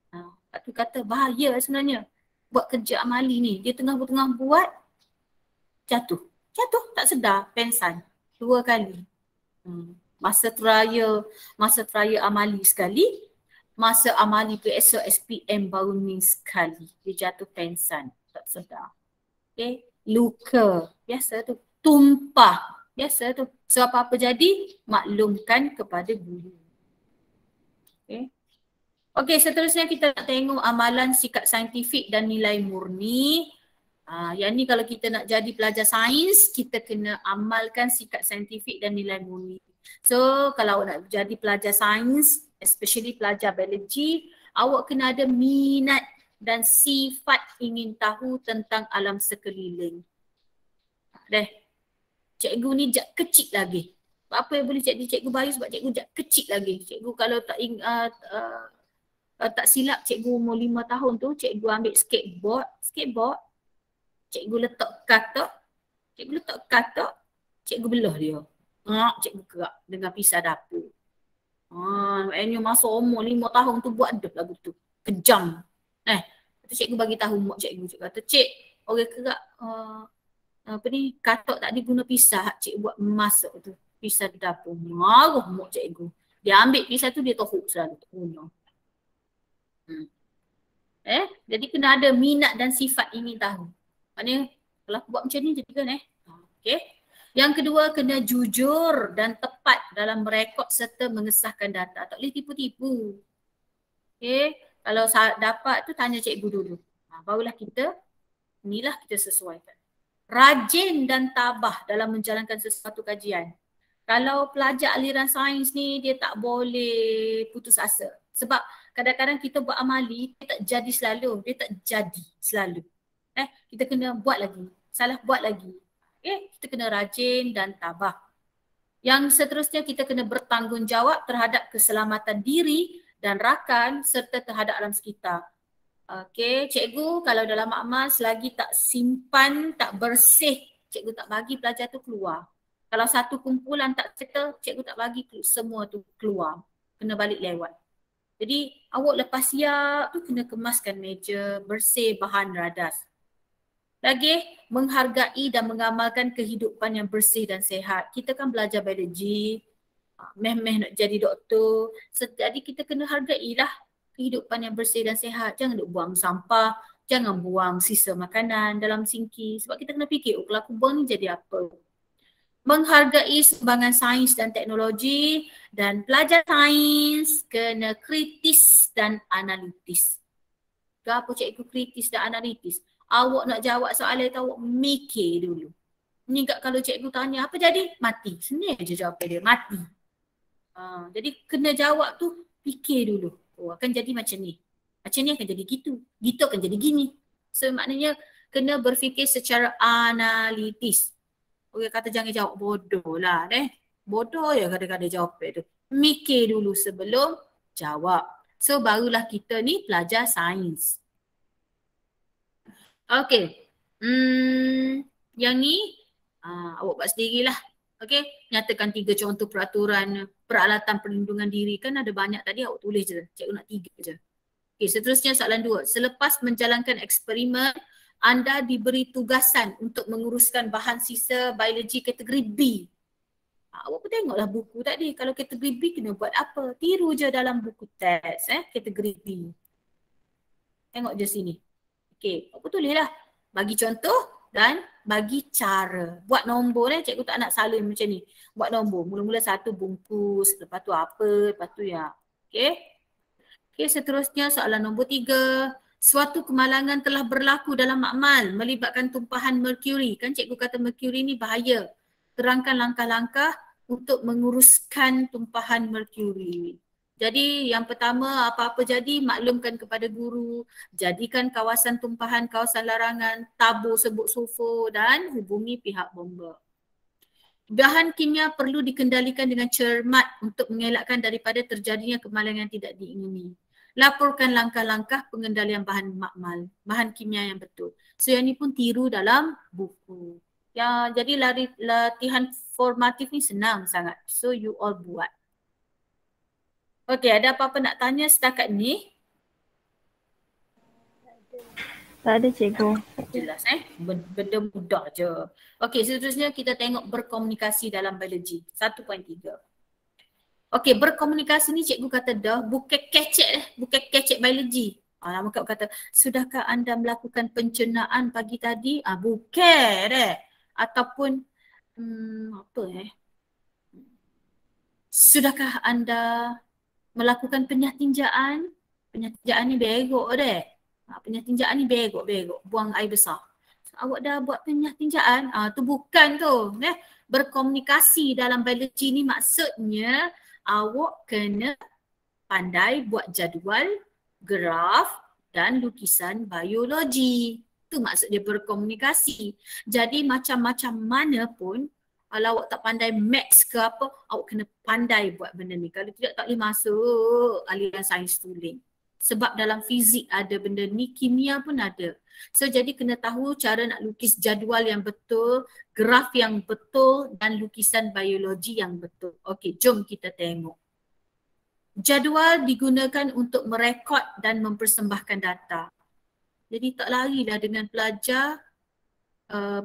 Speaker 1: Lepas tu kata bahaya sebenarnya buat kerja amali ni, dia tengah buat jatuh tak sedar, pingsan 2 kali. Masa trial amali sekali, masa amali PSO SPM baru ni sekali. Dia jatuh pingsan, tak sedar. Okay, luka, biasa tu. Tumpah, biasa tu. So apa-apa jadi, maklumkan kepada guru. Okay, seterusnya kita nak tengok amalan sikap saintifik dan nilai murni. Yang ni kalau kita nak jadi pelajar sains, kita kena amalkan sikap saintifik dan nilai murni. So kalau awak nak jadi pelajar sains, especially pelajar biologi, awak kena ada minat dan sifat ingin tahu tentang alam sekeliling. Cikgu ni jak kecil lagi. Apa yang boleh cikgu bayu sebab cikgu jak kecil lagi. Cikgu kalau tak silap cikgu umur 5 tahun tu, cikgu ambil skateboard. Cikgu letak katak, cikgu belah dia. Cikgu kerak dengan pisau dapur. Maknanya masa umur 5 tahun tu buat dah lagu tu. Kejam. Cikgu bagi tahu mak cikgu. Cikgu kata, cik, orang kerak katak tak diguna pisau. Cikgu buat masak tu. Pisau di dapur. Marah mak cikgu. Dia ambil pisau tu, dia tohuk selalu. Jadi kena ada minat dan sifat ingin tahu. Maknanya kalau aku buat macam ni jadi kan Okey. Yang kedua, kena jujur dan tepat dalam merekod serta mengesahkan data. Tak boleh tipu-tipu. Okey. Kalau dapat tu tanya cikgu dulu. Barulah inilah kita sesuaikan. Rajin dan tabah dalam menjalankan sesuatu kajian. Kalau pelajar aliran sains ni dia tak boleh putus asa. Sebab kadang-kadang kita buat amali, dia tak jadi selalu. Kita kena buat lagi. Salah buat lagi. Kita kena rajin dan tabah. Yang seterusnya kita kena bertanggungjawab terhadap keselamatan diri dan rakan serta terhadap alam sekitar. Okey, cikgu kalau dalam makmal selagi tak simpan, tak bersih, cikgu tak bagi pelajar tu keluar. Kalau satu kumpulan tak settle, cikgu tak bagi semua tu keluar. Kena balik lewat. Jadi awak lepas siap tu kena kemaskan meja, bersih bahan radas. Lagi, menghargai dan mengamalkan kehidupan yang bersih dan sehat. Kita kan belajar biologi, meh-meh nak jadi doktor. Jadi kita kena hargailah kehidupan yang bersih dan sehat. Jangan duk buang sampah, jangan buang sisa makanan dalam sinki. Sebab kita kena fikir, kalau aku buang ni jadi apa? Menghargai sumbangan sains dan teknologi, dan pelajar sains kena kritis dan analitis. Apa cikgu kritis dan analitis? Awak nak jawab soalan tu awak mikir dulu. Ni kalau cikgu tanya apa jadi? Mati. Senang je jawapan dia, mati. Jadi kena jawab tu fikir dulu. Akan jadi macam ni. Macam ni akan jadi gitu. Gitu akan jadi gini. So maknanya kena berfikir secara analitis. Orang kata jangan jawab bodoh lah. Bodoh ya kadang-kadang jawapan tu. Mikir dulu sebelum jawab. So barulah kita ni pelajar sains. Okey. Yang ni awak buat sendirilah. Okey. Nyatakan 3 contoh peraturan peralatan perlindungan diri. Kan ada banyak tadi awak tulis je. Cikgu nak 3 je. Okey, seterusnya soalan 2. Selepas menjalankan eksperimen, anda diberi tugasan untuk menguruskan bahan sisa biologi kategori B. Awak pun tengoklah buku tadi. Kalau kategori B kena buat apa? Tiru je dalam buku teks kategori B. Tengok je sini. Okey, awak tulislah. Bagi contoh dan bagi cara. Buat nombor cikgu tak nak salah macam ni. Buat nombor. Mula-mula 1 bungkus, lepas tu apa, lepas tu ya. Okey. Okey, seterusnya soalan nombor 3. Suatu kemalangan telah berlaku dalam makmal melibatkan tumpahan merkuri. Kan cikgu kata merkuri ni bahaya. Terangkan langkah-langkah untuk menguruskan tumpahan merkuri. Jadi yang pertama, apa-apa jadi maklumkan kepada guru, jadikan kawasan tumpahan kawasan larangan, tabur sebut sulfur dan hubungi pihak bomba. Bahan kimia perlu dikendalikan dengan cermat untuk mengelakkan daripada terjadinya kemalangan tidak diingini. Laporkan langkah-langkah pengendalian bahan makmal, bahan kimia yang betul. So yang ni pun tiru dalam buku. Ya, jadi latihan formatif ni senang sangat. So you all buat. Okey, ada apa-apa nak tanya setakat ni?
Speaker 4: Tak ada cikgu.
Speaker 1: Jelas benda mudah je. Okey, seterusnya kita tengok berkomunikasi dalam biologi. 1.3. Okey, berkomunikasi ni cikgu kata dah bukan kecek biologi. Lama kau kata, sudahkah anda melakukan pencernaan pagi tadi? Bukan ataupun sudahkah anda melakukan penyatinjaan? Penyatinjaan ni begok penyatinjaan ni begok, buang air besar. Awak dah buat penyatinjaan? Tu bukan tu. Berkomunikasi dalam biologi ni maksudnya awak kena pandai buat jadual, graf dan lukisan biologi. Tu maksud dia berkomunikasi. Jadi macam-macam mana pun, kalau awak tak pandai maths ke apa, awak kena pandai buat benda ni. Kalau tidak, tak boleh masuk aliran sains tuling. Sebab dalam fizik ada benda ni, kimia pun ada. So jadi kena tahu cara nak lukis jadual yang betul, graf yang betul dan lukisan biologi yang betul. Okey, jom kita tengok. Jadual digunakan untuk merekod dan mempersembahkan data. Jadi tak larilah dengan pelajar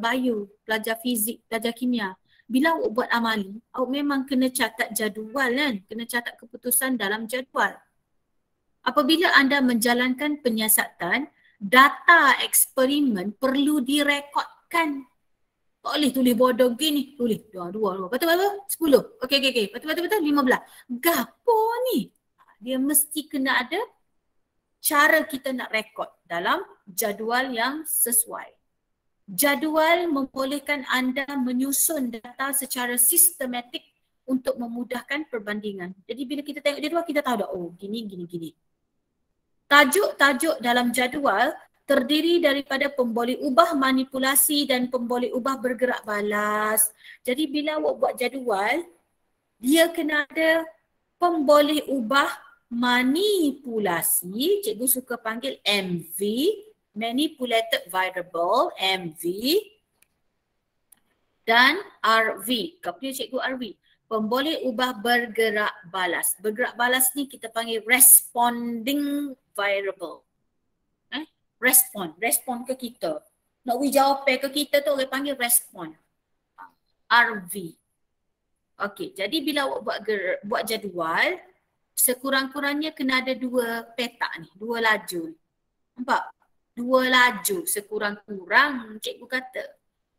Speaker 1: bio, pelajar fizik, pelajar kimia. Bila awak buat amali, awak memang kena catat jadual kan? Kena catat keputusan dalam jadual. Apabila anda menjalankan penyiasatan, data eksperimen perlu direkodkan. Tak boleh tulis bodoh gini. Tulis. Dua. Betul? 10. Okey. Betul. 15. Gapo ni? Dia mesti kena ada cara kita nak rekod dalam jadual yang sesuai. Jadual membolehkan anda menyusun data secara sistematik untuk memudahkan perbandingan. Jadi bila kita tengok jadual, kita tahu dah, oh gini. Tajuk-tajuk dalam jadual terdiri daripada pemboleh ubah manipulasi dan pemboleh ubah bergerak balas. Jadi bila awak buat jadual, dia kena ada pemboleh ubah manipulasi, cikgu suka panggil MV, manipulated variable, MV, dan RV. Kau punya cikgu RV. Pemboleh ubah bergerak balas. Bergerak balas ni kita panggil responding variable. Respon ke kita. Nak beri jawapan ke kita tu orang panggil respon. RV. Okey, jadi bila awak buat jadual, sekurang-kurangnya kena ada 2 petak ni, 2 lajur. Nampak? 2 lajur sekurang-kurang cikgu kata.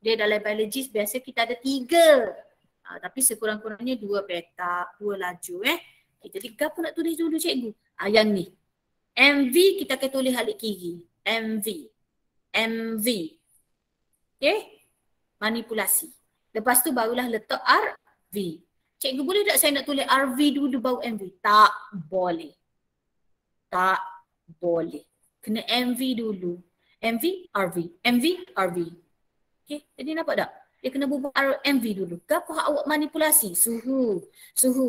Speaker 1: Dia dalam biologis biasa kita ada 3. Tapi sekurang-kurangnya 2 petak, 2 lajur Okay, jadi apa nak tulis dulu cikgu? Yang ni. MV kita akan tulis alik kiri. MV. Okay? Manipulasi. Lepas tu barulah letak RV. Cikgu boleh tak saya nak tulis RV dulu baru MV? Tak boleh. Kena MV dulu. MV, RV. Okay, jadi nampak tak? Dia kena bubuh MV dulu. Kenapa awak manipulasi? Suhu.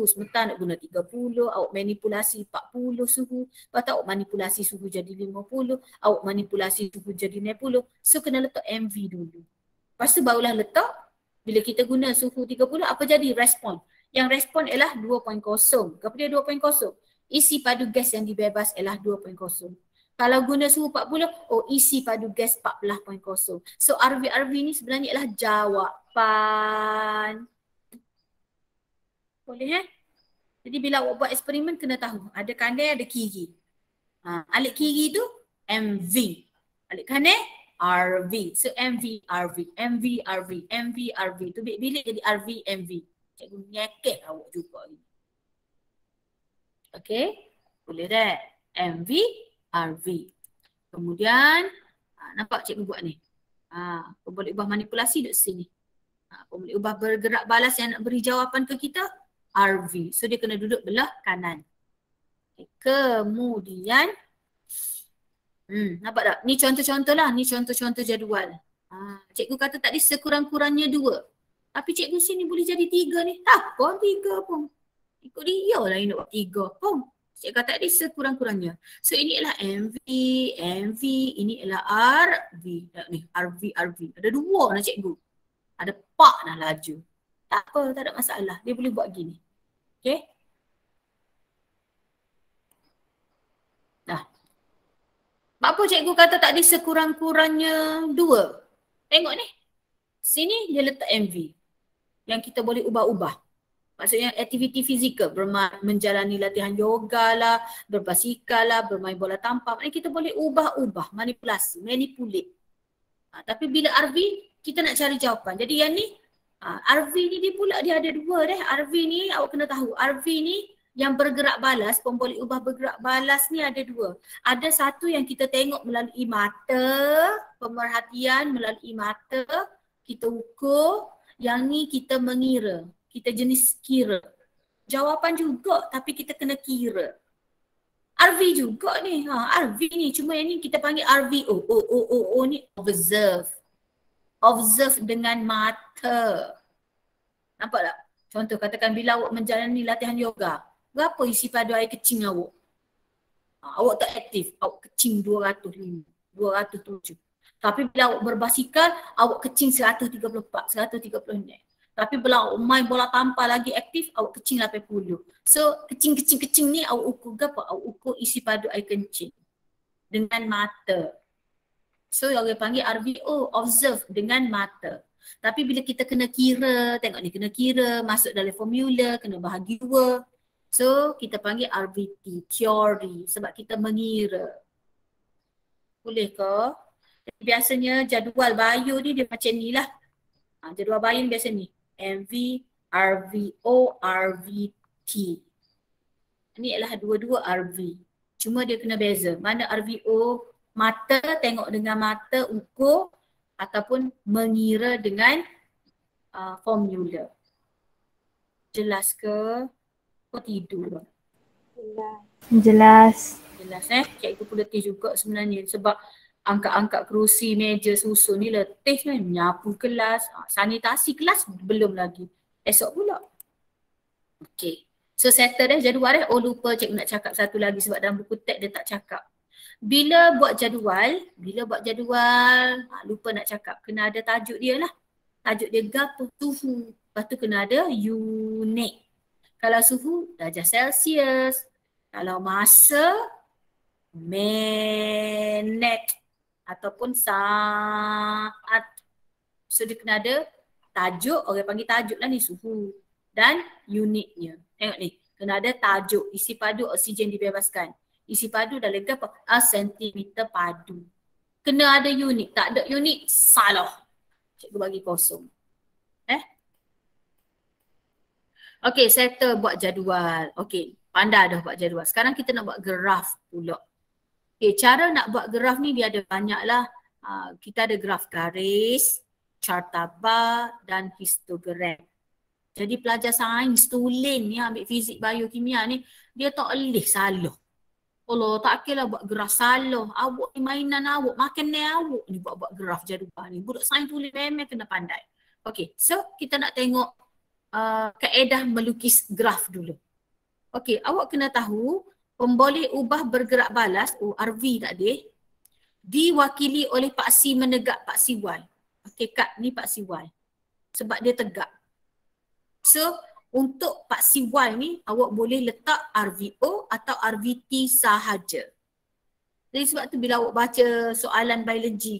Speaker 1: Sementara nak guna 30, awak manipulasi 40 suhu. Lepas tu awak manipulasi suhu jadi 50, awak manipulasi suhu jadi 60. So kena letak MV dulu. Lepas tu barulah letak, bila kita guna suhu 30, apa jadi? Respon. Yang respon ialah 2.0. Kenapa dia 2.0? Isi padu gas yang dibebas ialah 2.0. Kalau guna suhu 40, isi padu gas 14.0. So RV ni sebenarnya ialah jawapan. Boleh Jadi bila awak buat eksperimen kena tahu. Ada kanan, ada kiri. Alik kiri tu MV. Alik kanan RV. So MV, RV. Tu bilik jadi RV, MV. Cikgu nyekek awak juga ni. Okay. Boleh tak? MV, RV. Kemudian, nampak cikgu buat ni. Pemboleh ubah manipulasi duduk sini. Pemboleh ubah bergerak balas yang nak beri jawapan ke kita, RV. So dia kena duduk belah kanan. Okay. Kemudian, nampak tak? Ni contoh-contoh lah. Ni contoh-contoh jadual. Cikgu kata tadi sekurang-kurangnya 2. Tapi cikgu sini boleh jadi 3 ni. Tak pun 3 pun. Ikut dia lah yang nak buat 3 pun. Cikgu kata tadi sekurang-kurangnya. So ini ialah MV, ini ialah RV. Ni RV. Ada 2 lah cikgu. Ada 4 dah laju. Tak apa, tak ada masalah. Dia boleh buat gini. Okay. Dah. Apa cikgu kata tadi sekurang-kurangnya 2? Tengok ni. Sini dia letak MV. Yang kita boleh ubah-ubah. Maksudnya aktiviti fizikal, menjalani latihan yoga lah, berbasikal lah, bermain bola tampar. Kita boleh ubah-ubah, manipulate. Tapi bila RV, kita nak cari jawapan. Jadi yang ni, RV ni dia ada 2 dah. RV ni awak kena tahu, RV ni yang bergerak balas, pemboleh ubah bergerak balas ni ada 2. Ada satu yang kita tengok melalui mata, pemerhatian melalui mata, kita ukur. Yang ni kita mengira. Kita jenis kira. Jawapan juga tapi kita kena kira. RV juga ni. RV ni. Cuma yang ni kita panggil RVO. Ni observe. Observe dengan mata. Nampak tak? Contoh katakan bila awak menjalani latihan yoga. Berapa isi padu air kecing awak? Awak tak aktif. Awak kecing 205, 207. Tapi bila awak berbasikal, awak kecing 134, 136. Tapi bila awak main bola tampar lagi aktif, awak kecing 80. So kecing ni awak ukur apa? Awak ukur isi padu air kencing dengan mata. So orang panggil RVO, observe dengan mata. Tapi bila kita kena kira, tengok ni kena kira, masuk dalam formula, kena bahagi 2. So kita panggil RVT, teori, sebab kita mengira. Boleh ke? Biasanya jadual bio ni dia macam ni lah. Jadual Bayin biasa ni. MV, RVO, RVT. Ini adalah dua-dua RV. Cuma dia kena beza. Mana RVO, mata, tengok dengan mata, ukur ataupun mengira dengan formula. Jelas ke? Kau tidur?
Speaker 4: Jelas.
Speaker 1: Jelas Cikgu pun letih juga sebenarnya sebab angkat-angkat kerusi, meja, susun ni letih kan. Menyapu kelas, sanitasi kelas belum lagi. Esok pula. Okay. So settle jadual Oh lupa cikgu nak cakap satu lagi sebab dalam buku teks dia tak cakap. Bila buat jadual, lupa nak cakap. Kena ada tajuk dia lah. Tajuk dia gapo suhu. Lepas tu kena ada unit. Kalau suhu, darjah Celsius. Kalau masa, minit ataupun saat. So dia kena ada tajuk, orang panggil tajuk lah ni, suhu dan unitnya. Tengok ni, kena ada tajuk, isi padu oksigen dibebaskan. Isi padu dalam apa? Sentimeter padu. Kena ada unit, tak ada unit, salah. Cikgu bagi kosong. Okey, settle buat jadual. Okey, pandai dah buat jadual. Sekarang kita nak buat graf pula. Okey, cara nak buat graf ni dia ada banyak lah. Kita ada graf garis, carta bar dan histogram. Jadi pelajar sains tulen ni ambil fizik, biokimia ni, dia tak boleh salah. Allah, tak kira buat graf salah. Awak ni mainan awak, makan ni awak ni buat graf jadual ni. Budak sains tulen memang kena pandai. Okey, so kita nak tengok kaedah melukis graf dulu. Okey, awak kena tahu pemboleh ubah bergerak balas, RV tadi, diwakili oleh paksi menegak, paksi Y. Okey Kak, ni paksi Y. Sebab dia tegak. So, untuk paksi Y ni, awak boleh letak RVO atau RVT sahaja. Jadi sebab tu bila awak baca soalan biologi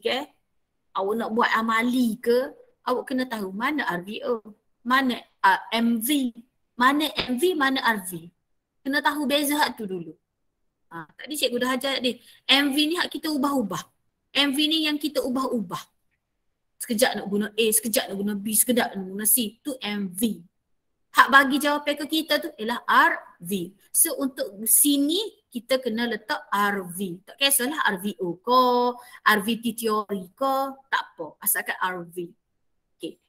Speaker 1: awak nak buat amali ke, awak kena tahu mana RVO, mana MV, mana MV, mana RV. Kena tahu beza hak tu dulu. Tadi cikgu dah ajar dia. MV ni hak kita ubah-ubah. MV ni yang kita ubah-ubah. Sekejap nak guna A, sekejap nak guna B, sekejap nak guna C. Tu MV. Hak bagi jawapan ke kita tu ialah RV. So untuk sini kita kena letak RV. Tak kisahlah RVO ke, RVT teori ke, tak apa. Asalkan RV. Okay.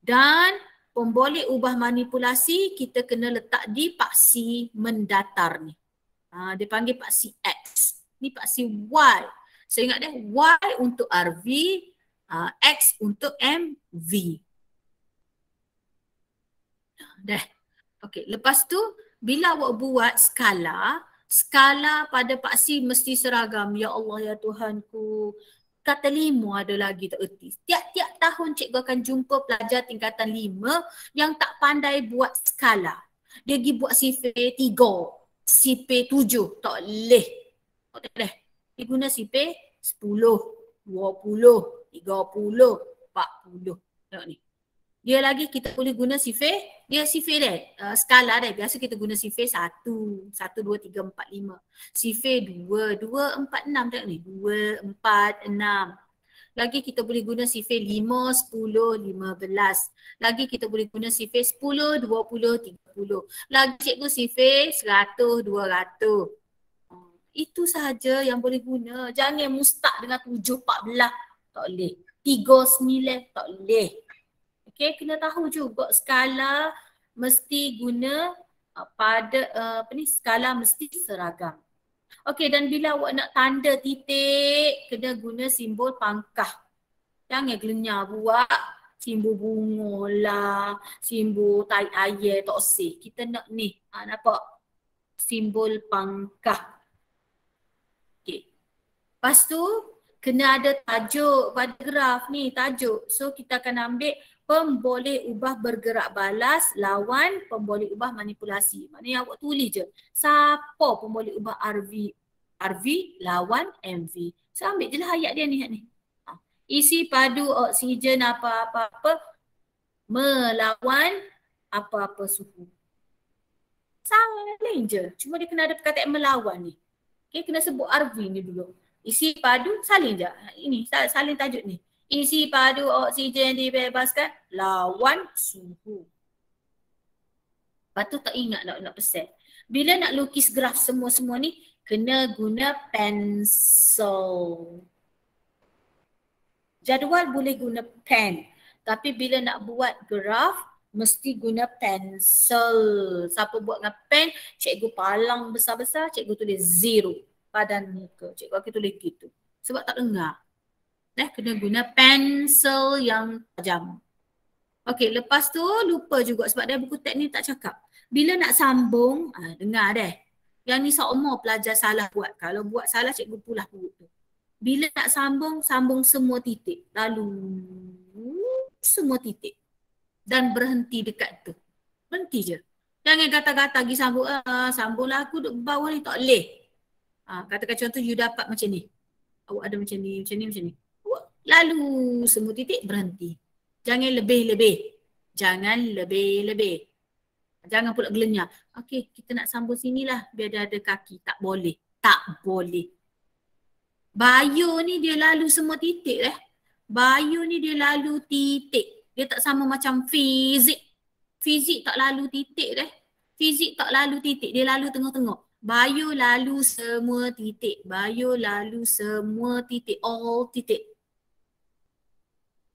Speaker 1: Dan pemboleh ubah manipulasi kita kena letak di paksi mendatar ni. Dia panggil paksi X. Ni paksi Y. So ingat dia Y untuk RV, X untuk MV. Dah. Okey, lepas tu bila awak buat skala pada paksi mesti seragam. Ya Allah ya Tuhanku. Kata 5 ada lagi tak erti. Tiap-tiap tahun cikgu akan jumpa pelajar tingkatan 5 yang tak pandai buat skala. Dia pergi buat sifir 3, sifir 7. Tak boleh. Tak boleh. Dia guna sifir 10, 20, 30, 40. Tengok ni. Dia lagi kita boleh guna sifir, dia sifir dia, skala dia. Biasa kita guna sifir 1, 2, 3, 4, 5. Sifir 2, 2, 4, 6. Tengok ni, 2, 4, 6. Lagi kita boleh guna sifir 5, 10, 15. Lagi kita boleh guna sifir 10, 20, 30. Lagi cikgu sifir 100, 200. Itu sahaja yang boleh guna. Jangan mustaq dengan 7, 14. Tak boleh. 3, 9. Tak boleh. Okay, kena tahu juga skala mesti guna pada skala mesti seragam. Okey, dan bila awak nak tanda titik, kena guna simbol pangkah. Jangan gelenyar buat simbol bunga lah, simbol tai air, tak sih. Kita nak ni, nampak? Simbol pangkah. Okey. Lepas tu, kena ada tajuk pada graf ni, tajuk. So, kita akan ambil pemboleh ubah bergerak balas lawan pemboleh ubah manipulasi. Maknanya awak tulis je. Siapa pemboleh ubah RV lawan MV. So ambil je lah ayat dia ni. Isi padu oksigen apa-apa melawan apa-apa suhu. Salin je. Cuma dia kena ada perkataan melawan ni. Okay, kena sebut RV ni dulu. Isi padu salin je. Ini salin tajuk ni. Isi padu oksigen dibebaskan lawan suhu. Lepas tu tak ingat nak persen. Bila nak lukis graf semua-semua ni, kena guna pensel. Jadual boleh guna pen. Tapi bila nak buat graf, mesti guna pensel. Siapa buat dengan pen, cikgu palang besar-besar, cikgu tulis 0 padan muka. Cikgu akan tulis gitu. Sebab tak dengar. Kena guna pensel yang tajam. Okey, lepas tu lupa juga sebab dia buku teknik tak cakap. Bila nak sambung, dengar deh. Yang ni seumur pelajar salah buat. Kalau buat salah, cikgu pulah perut tu. Bila nak sambung, sambung semua titik. Lalu semua titik. Dan berhenti dekat tu. Berhenti je. Jangan kata-kata pergi sambung. Sambunglah aku duduk bawah ni tak boleh. Katakan contoh you dapat macam ni. Awak ada macam ni, macam ni, macam ni. Lalu semua titik berhenti. Jangan lebih-lebih. Jangan lebih-lebih. Jangan pula gelenyar. Okey, kita nak sambung sinilah biar dia ada kaki. Tak boleh. Tak boleh. Bio ni dia lalu semua titik Bio ni dia lalu titik. Dia tak sama macam fizik. Fizik tak lalu titik Fizik tak lalu titik. Dia lalu tengah-tengah. Bio lalu semua titik. Bio lalu semua titik. All titik.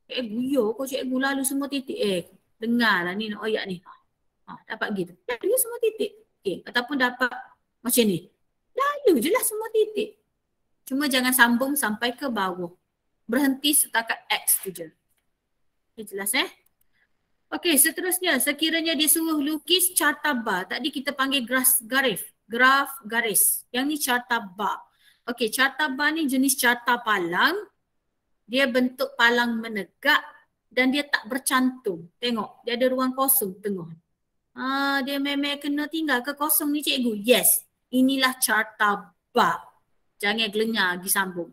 Speaker 1: Cikgu kau cikgu lalu semua titik. Dengarlah ni nak ayat ni. Dapat gitu. Lalu semua titik. Ataupun dapat macam ni. Lalu je lah semua titik. Cuma jangan sambung sampai ke bawah. Berhenti setakat X tu je. Jelas Okey, seterusnya sekiranya disuruh lukis carta bar. Tadi kita panggil graf garis. Yang ni carta bar. Okey, carta bar ni jenis carta palang. Dia bentuk palang menegak dan dia tak bercantum. Tengok, dia ada ruang kosong tengah. Dia memang kena tinggal ke kosong ni cikgu? Yes, inilah carta bar. Jangan gelenyar pergi sambung.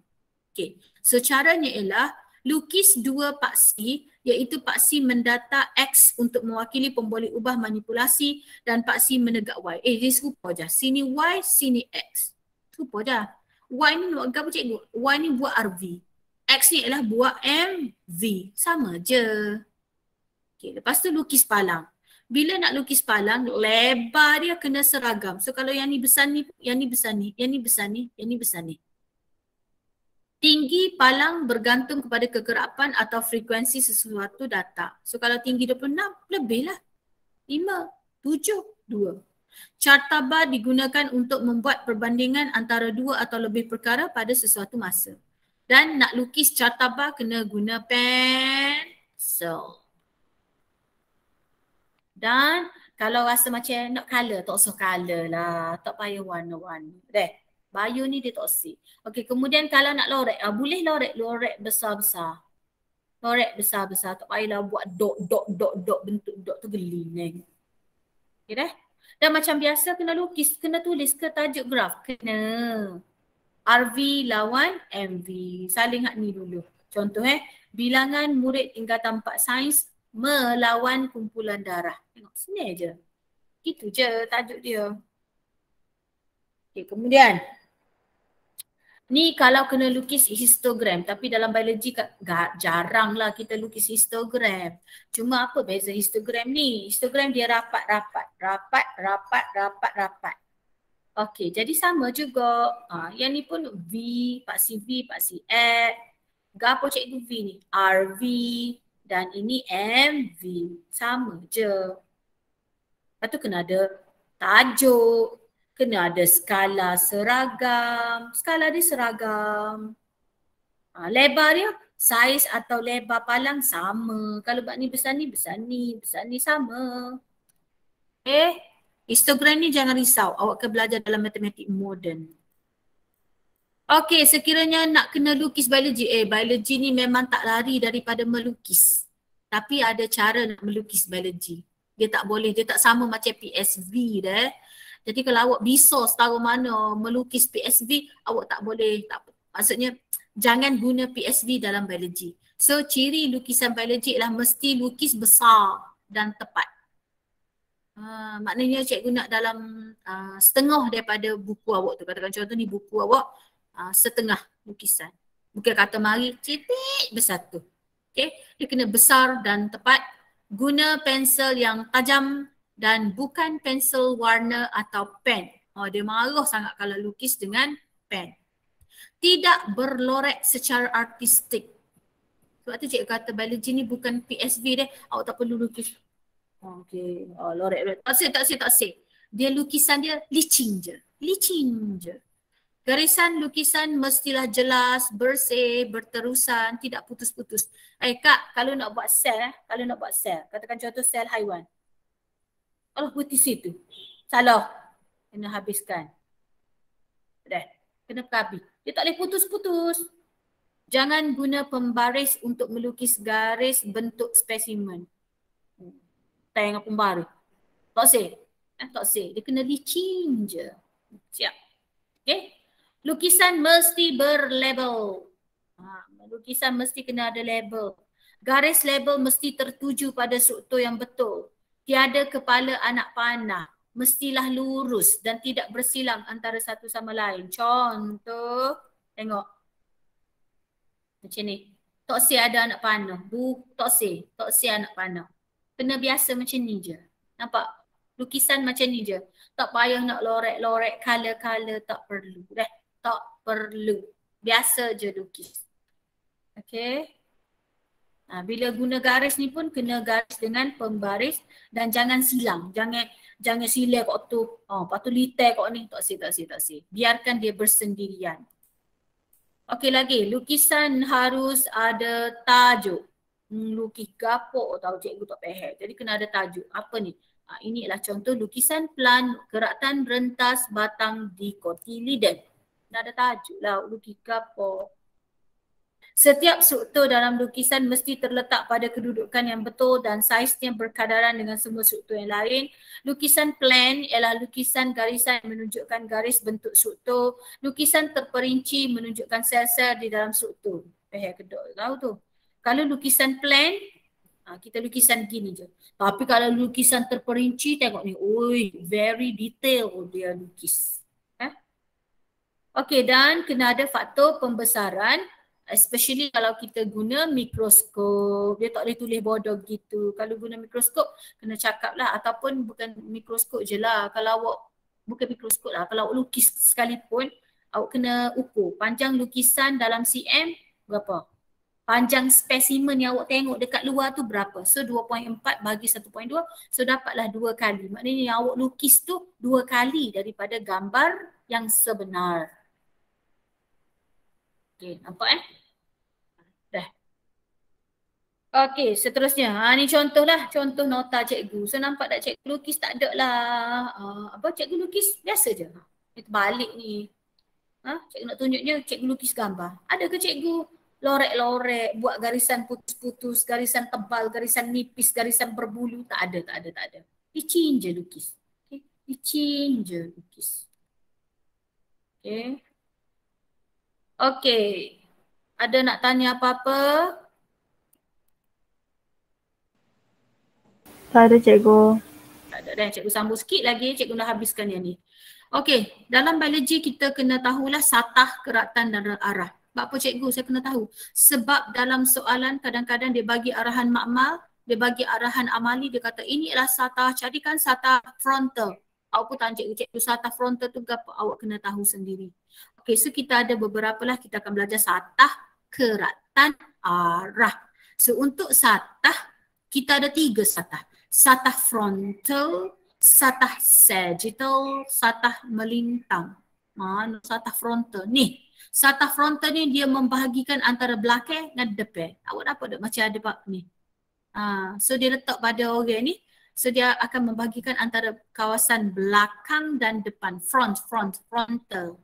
Speaker 1: Okay. So caranya ialah lukis dua paksi iaitu paksi mendata X untuk mewakili pemboleh ubah manipulasi dan paksi menegak Y. Dia serupa je. Sini Y, sini X. Serupa je. Y ni buat apa cikgu? Y ni buat RV. X ni ialah buat MV. Sama je. Okay. Lepas tu lukis palang. Bila nak lukis palang, lebar dia kena seragam. So kalau yang ni besar ni, yang ni besar ni, yang ni besar ni, yang ni besar ni. Tinggi palang bergantung kepada kegerapan atau frekuensi sesuatu data. So kalau tinggi 26, lebih lah. 5, 7, 2. Carta bar digunakan untuk membuat perbandingan antara dua atau lebih perkara pada sesuatu masa. Dan nak lukis carta bar kena guna pensel. Dan kalau rasa macam nak colour, tak usah colour lah. Tak payah warna-warna. Bio ni dia tak usah. Okey, kemudian kalau nak lorek, boleh lorek besar-besar. Lorek besar-besar. Tak payahlah buat dot bentuk dot tu geli ni. Okey Dan macam biasa kena lukis, kena tulis ke tajuk graf. Kena. RV lawan MV. Saling hak ni dulu. Contoh bilangan murid tingkatan 4 sains melawan kumpulan darah. Tengok sini je. Gitu je tajuk dia. Okay, kemudian. Ni kalau kena lukis histogram. Tapi dalam biologi jaranglah kita lukis histogram. Cuma apa beza histogram ni? Histogram dia rapat-rapat. Rapat. Okey, jadi sama juga. Yang ni pun V, paksi V, paksi X. Gapo cikgu V ni? RV. Dan ini MV. Sama je. Lepas tu kena ada tajuk. Kena ada skala seragam. Skala dia seragam. Lebar dia, saiz atau lebar palang sama. Kalau buat ni besar ni, besar ni. Besar ni sama. Histogram ni jangan risau. Awak akan belajar dalam matematik moden. Okey, sekiranya nak kena lukis biologi. Biologi ni memang tak lari daripada melukis. Tapi ada cara nak melukis biologi. Dia tak boleh, dia tak sama macam PSV dah. Jadi kalau awak bisa setahu mana melukis PSV, awak tak boleh. Maksudnya jangan guna PSV dalam biologi. So ciri lukisan biologi ialah mesti lukis besar dan tepat. Maknanya cikgu nak dalam setengah daripada buku awak tu. Katakan contoh ni buku awak setengah lukisan. Bukan kata mari titik bersatu. Okay, dia kena besar dan tepat. Guna pensel yang tajam dan bukan pensel warna atau pen. Dia marah sangat kalau lukis dengan pen. Tidak berlorek secara artistik. Sebab tu cikgu kata biologi ni bukan PSV dia. Awak tak perlu lukis. Okey, lorek. Tak say. Dia lukisan dia licin je. Garisan lukisan mestilah jelas, bersih, berterusan, tidak putus-putus. Kak, kalau nak buat sel, katakan contoh sel haiwan. Kalau putih situ, salah. Kena habiskan. Dah, kena habis. Dia tak boleh putus-putus. Jangan guna pembaris untuk melukis garis bentuk spesimen. Tak dengan pembaris. Tak say. Dia kena licin je. Siap. Okay. Lukisan mesti berlabel. Lukisan mesti kena ada label. Garis label mesti tertuju pada struktur yang betul. Tiada kepala anak panah. Mestilah lurus dan tidak bersilang antara satu sama lain. Contoh, tengok. Macam ni. Tak say ada anak panah. Tak say anak panah. Kena biasa macam ni je. Nampak? Lukisan macam ni je. Tak payah nak lorek-lorek, color-color, tak perlu. Tak perlu. Biasa je lukis. Okay. Bila guna garis ni pun kena garis dengan pembaris dan jangan silang. Jangan silang kat tu. Lepas tu litai kat ni. Tak say. Biarkan dia bersendirian. Okey lagi. Lukisan harus ada tajuk. Lukis gapok tahu cikgu tak faham. Jadi kena ada tajuk. Apa ni? Inilah contoh lukisan plan keratan rentas batang dikotiliden. Ada tajuk lah lukis gapok. Setiap struktur dalam lukisan mesti terletak pada kedudukan yang betul dan saiznya berkadaran dengan semua struktur yang lain. Lukisan plan ialah lukisan garisan yang menunjukkan garis bentuk struktur. Lukisan terperinci menunjukkan sel-sel di dalam struktur. Kedok tahu tu. Kalau lukisan plan, kita lukisan gini je. Tapi kalau lukisan terperinci, tengok ni. Very detail dia lukis. Okey, dan kena ada faktor pembesaran. Especially kalau kita guna mikroskop. Dia tak boleh tulis bodoh gitu. Kalau guna mikroskop, kena cakap lah. Ataupun bukan mikroskop je lah. Kalau awak, bukan mikroskop lah. Kalau awak lukis sekalipun, awak kena ukur. Panjang lukisan dalam cm, berapa? Panjang spesimen yang awak tengok dekat luar tu berapa? So 2.4 bagi 1.2, so dapatlah 2 kali. Maknanya yang awak lukis tu 2 kali daripada gambar yang sebenar. Okay, nampak Dah. Okay, seterusnya. Ni contoh nota cikgu. So nampak tak cikgu lukis tak ada lah. Cikgu lukis biasa je. Itu balik ni. Cikgu nak tunjuknya cikgu lukis gambar. Ada ke cikgu lorek-lorek, buat garisan putus-putus, garisan tebal, garisan nipis, garisan berbulu? Tak ada. Licin je lukis. Okay. Licin je lukis. Okay. Okay. Ada nak tanya apa-apa?
Speaker 4: Tak ada cikgu.
Speaker 1: Tak ada dah. Cikgu sambung sikit lagi. Cikgu dah habiskan yang ni. Okay. Dalam biologi kita kena tahulah satah, keratan dan arah. Sebab apa cikgu? Saya kena tahu. Sebab dalam soalan kadang-kadang dia bagi arahan makmal, dia bagi arahan amali, dia kata ini adalah satah, carikan satah frontal. Awak pun tanya cikgu satah frontal tu apa? Awak kena tahu sendiri. Okay, so kita ada beberapa lah, kita akan belajar satah, keratan, arah. So untuk satah, kita ada 3 satah. Satah frontal, satah sagittal, satah melintang. Mana satah frontal? Ni. Satah frontal ni dia membahagikan antara belakang dan depan. Awak dapat tak macam ada pak ni. So dia letak pada orang ni. So dia akan membahagikan antara kawasan belakang dan depan. Frontal.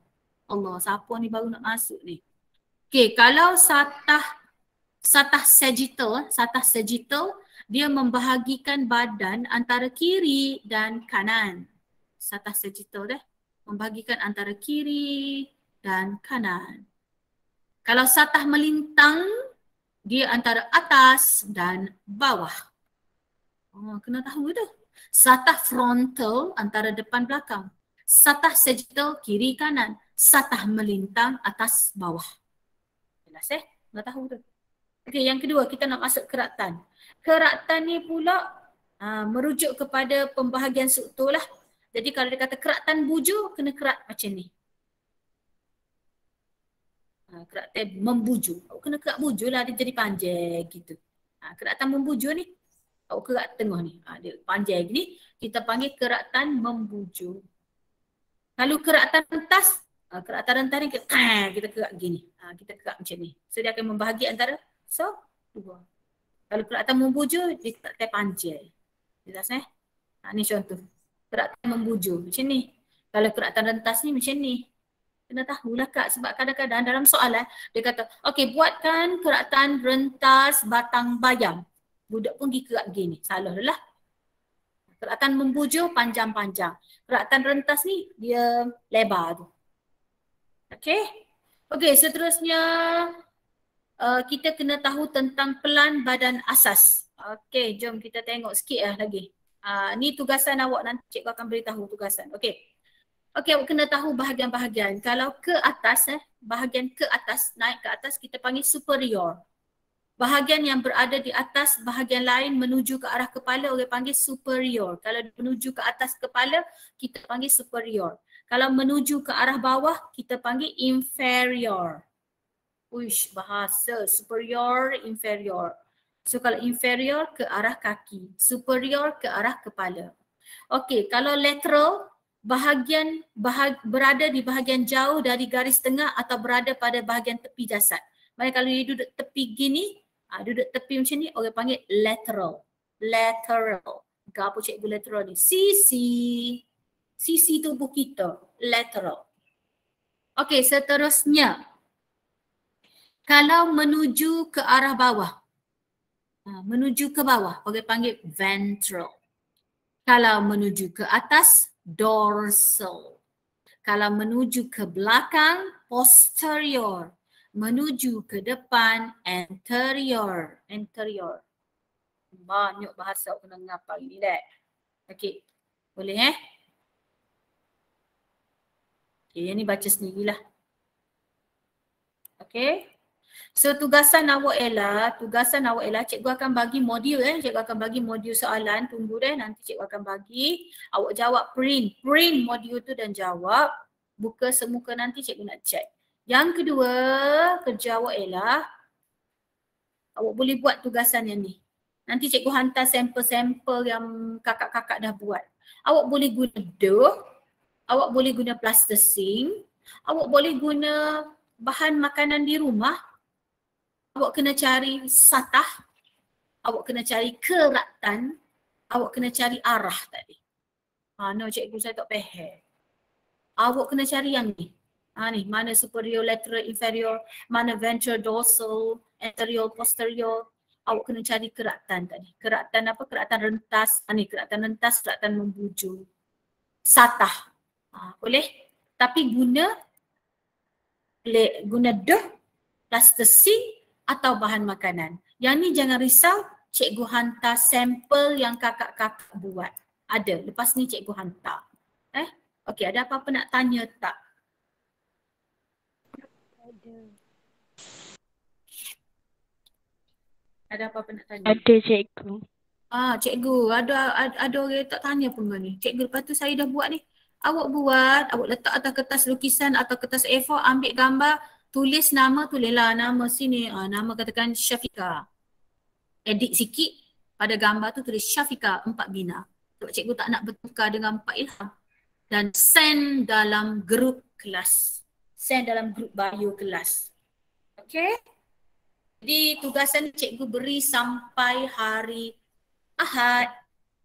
Speaker 1: Allah, siapa ni baru nak masuk ni. Okay, kalau satah sagittal, dia membahagikan badan antara kiri dan kanan. Satah sagittal membahagikan antara kiri dan kanan. Kalau satah melintang, dia antara atas dan bawah. Kena tahu tu. Satah frontal antara depan belakang. Satah sagittal kiri kanan. Satah melintang atas bawah. Jelas Nak tahu tu. Okey, yang kedua kita nak masuk keratan. Keratan ni pula merujuk kepada pembahagian struktur lah. Jadi kalau dia kata keratan bujur, kena kerat macam ni. Keratan membujur. Awak kena kerat bujur lah, dia jadi panjang gitu. Keratan membujur ni, awak kerat tengah ni. Dia panjang gini, kita panggil keratan membujur. Kalau keratan rentas, keratan rentas ni kita kerat gini. Kita kerat macam ni. So dia akan membahagi antara dua. Kalau keratan membujur, dia keratan panjang. Jelas ni contoh. Keratan membujur macam ni. Kalau keratan rentas ni macam ni. Kena tahulah Kak, sebab kadang-kadang dalam soalan dia kata, okey buatkan keratan rentas batang bayam. Budak pun pergi kerat gini. Salah dah lah. Keratan membujur panjang-panjang. Keratan rentas ni dia lebar tu. Okey. Okey, seterusnya kita kena tahu tentang pelan badan asas. Okey, jom kita tengok sikit lagi. Ni tugasan awak, nanti cikgu akan beritahu tugasan. Okey. Okey, awak kena tahu bahagian-bahagian. Kalau ke atas, bahagian ke atas, naik ke atas kita panggil superior. Bahagian yang berada di atas bahagian lain menuju ke arah kepala orang panggil superior. Kalau menuju ke atas kepala kita panggil superior. Kalau menuju ke arah bawah kita panggil inferior. Uish, bahasa superior, inferior. So kalau inferior ke arah kaki, superior ke arah kepala. Okey, kalau lateral berada di bahagian jauh dari garis tengah atau berada pada bahagian tepi jasad. Maksudnya kalau dia duduk tepi gini, duduk tepi macam ni, orang panggil lateral. Lateral. Apa cikgu lateral ni? Sisi tubuh kita. Lateral. Okey, seterusnya. Kalau menuju ke arah bawah. Menuju ke bawah, orang panggil ventral. Kalau menuju ke atas, dorsal. Kalau menuju ke belakang, posterior. Menuju ke depan, anterior. Anterior. Banyak bahasa kena ngapal ni dah. Okey. Boleh Okey, yang ni baca sendirilah. Okey. So tugasan awak ialah, cikgu akan bagi modul cikgu akan bagi modul soalan, tunggu nanti cikgu akan bagi, awak jawab print modul tu dan jawab, buka semuka nanti cikgu nak check. Yang kedua, kerja awak ialah, awak boleh buat tugasan yang ni. Nanti cikgu hantar sampel-sampel yang kakak-kakak dah buat. Awak boleh guna dough, awak boleh guna plasticine, awak boleh guna bahan makanan di rumah. Awak kena cari satah, awak kena cari keratan, awak kena cari arah tadi. No cikgu saya tak faham. Awak kena cari yang ni. Ni mana superior, lateral, inferior, mana ventral, dorsal, anterior, posterior. Awak kena cari keratan tadi. Keratan apa? Keratan rentas. Ni keratan rentas, keratan membujur. Satah. Boleh? Tapi guna dough, plasticine atau bahan makanan. Yang ni jangan risau, cikgu hantar sampel yang kakak-kakak buat. Ada, lepas ni cikgu hantar. Okey, ada apa-apa nak tanya tak? Ada apa-apa nak tanya?
Speaker 2: Ada cikgu.
Speaker 1: Cikgu, ada orang tak tanya pun ni. Cikgu, lepas tu saya dah buat ni. Awak buat, awak letak atas kertas lukisan atau kertas A4, ambil gambar, tulis nama, tulislah nama sini. Nama katakan Syafika. Edit sikit pada gambar tu tulis Syafika 4 bina. Sebab cikgu tak nak bertukar dengan 4 ilham. Dan send dalam grup kelas. Send dalam grup bio kelas. Okay. Jadi tugasan cikgu beri sampai hari Ahad.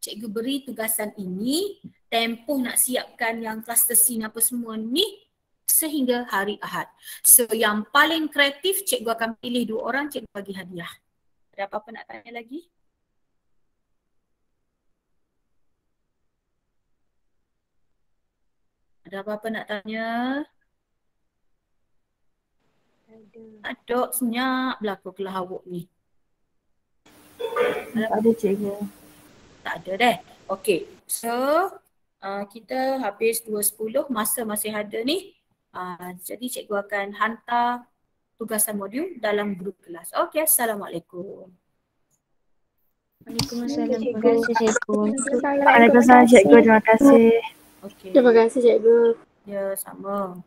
Speaker 1: Cikgu beri tugasan ini. Tempoh nak siapkan yang plasticine apa semua ni sehingga hari Ahad. So yang paling kreatif cikgu akan pilih 2 orang, cikgu bagi hadiah. Ada apa-apa nak tanya lagi? Ada apa-apa nak tanya? Ada senyap berlaku kelah awak ni.
Speaker 4: Tak ada cikgu.
Speaker 1: Tak ada dah. Okey. So kita habis 2.10, masa masih ada ni. Jadi cikgu akan hantar tugasan modul dalam grup kelas. Okey, Assalamualaikum.
Speaker 5: Waalaikumsalam. Terima kasih cikgu.
Speaker 4: Waalaikumsalam cikgu. Terima kasih.
Speaker 1: Okey.
Speaker 3: Terima kasih cikgu.
Speaker 1: Ya, sama.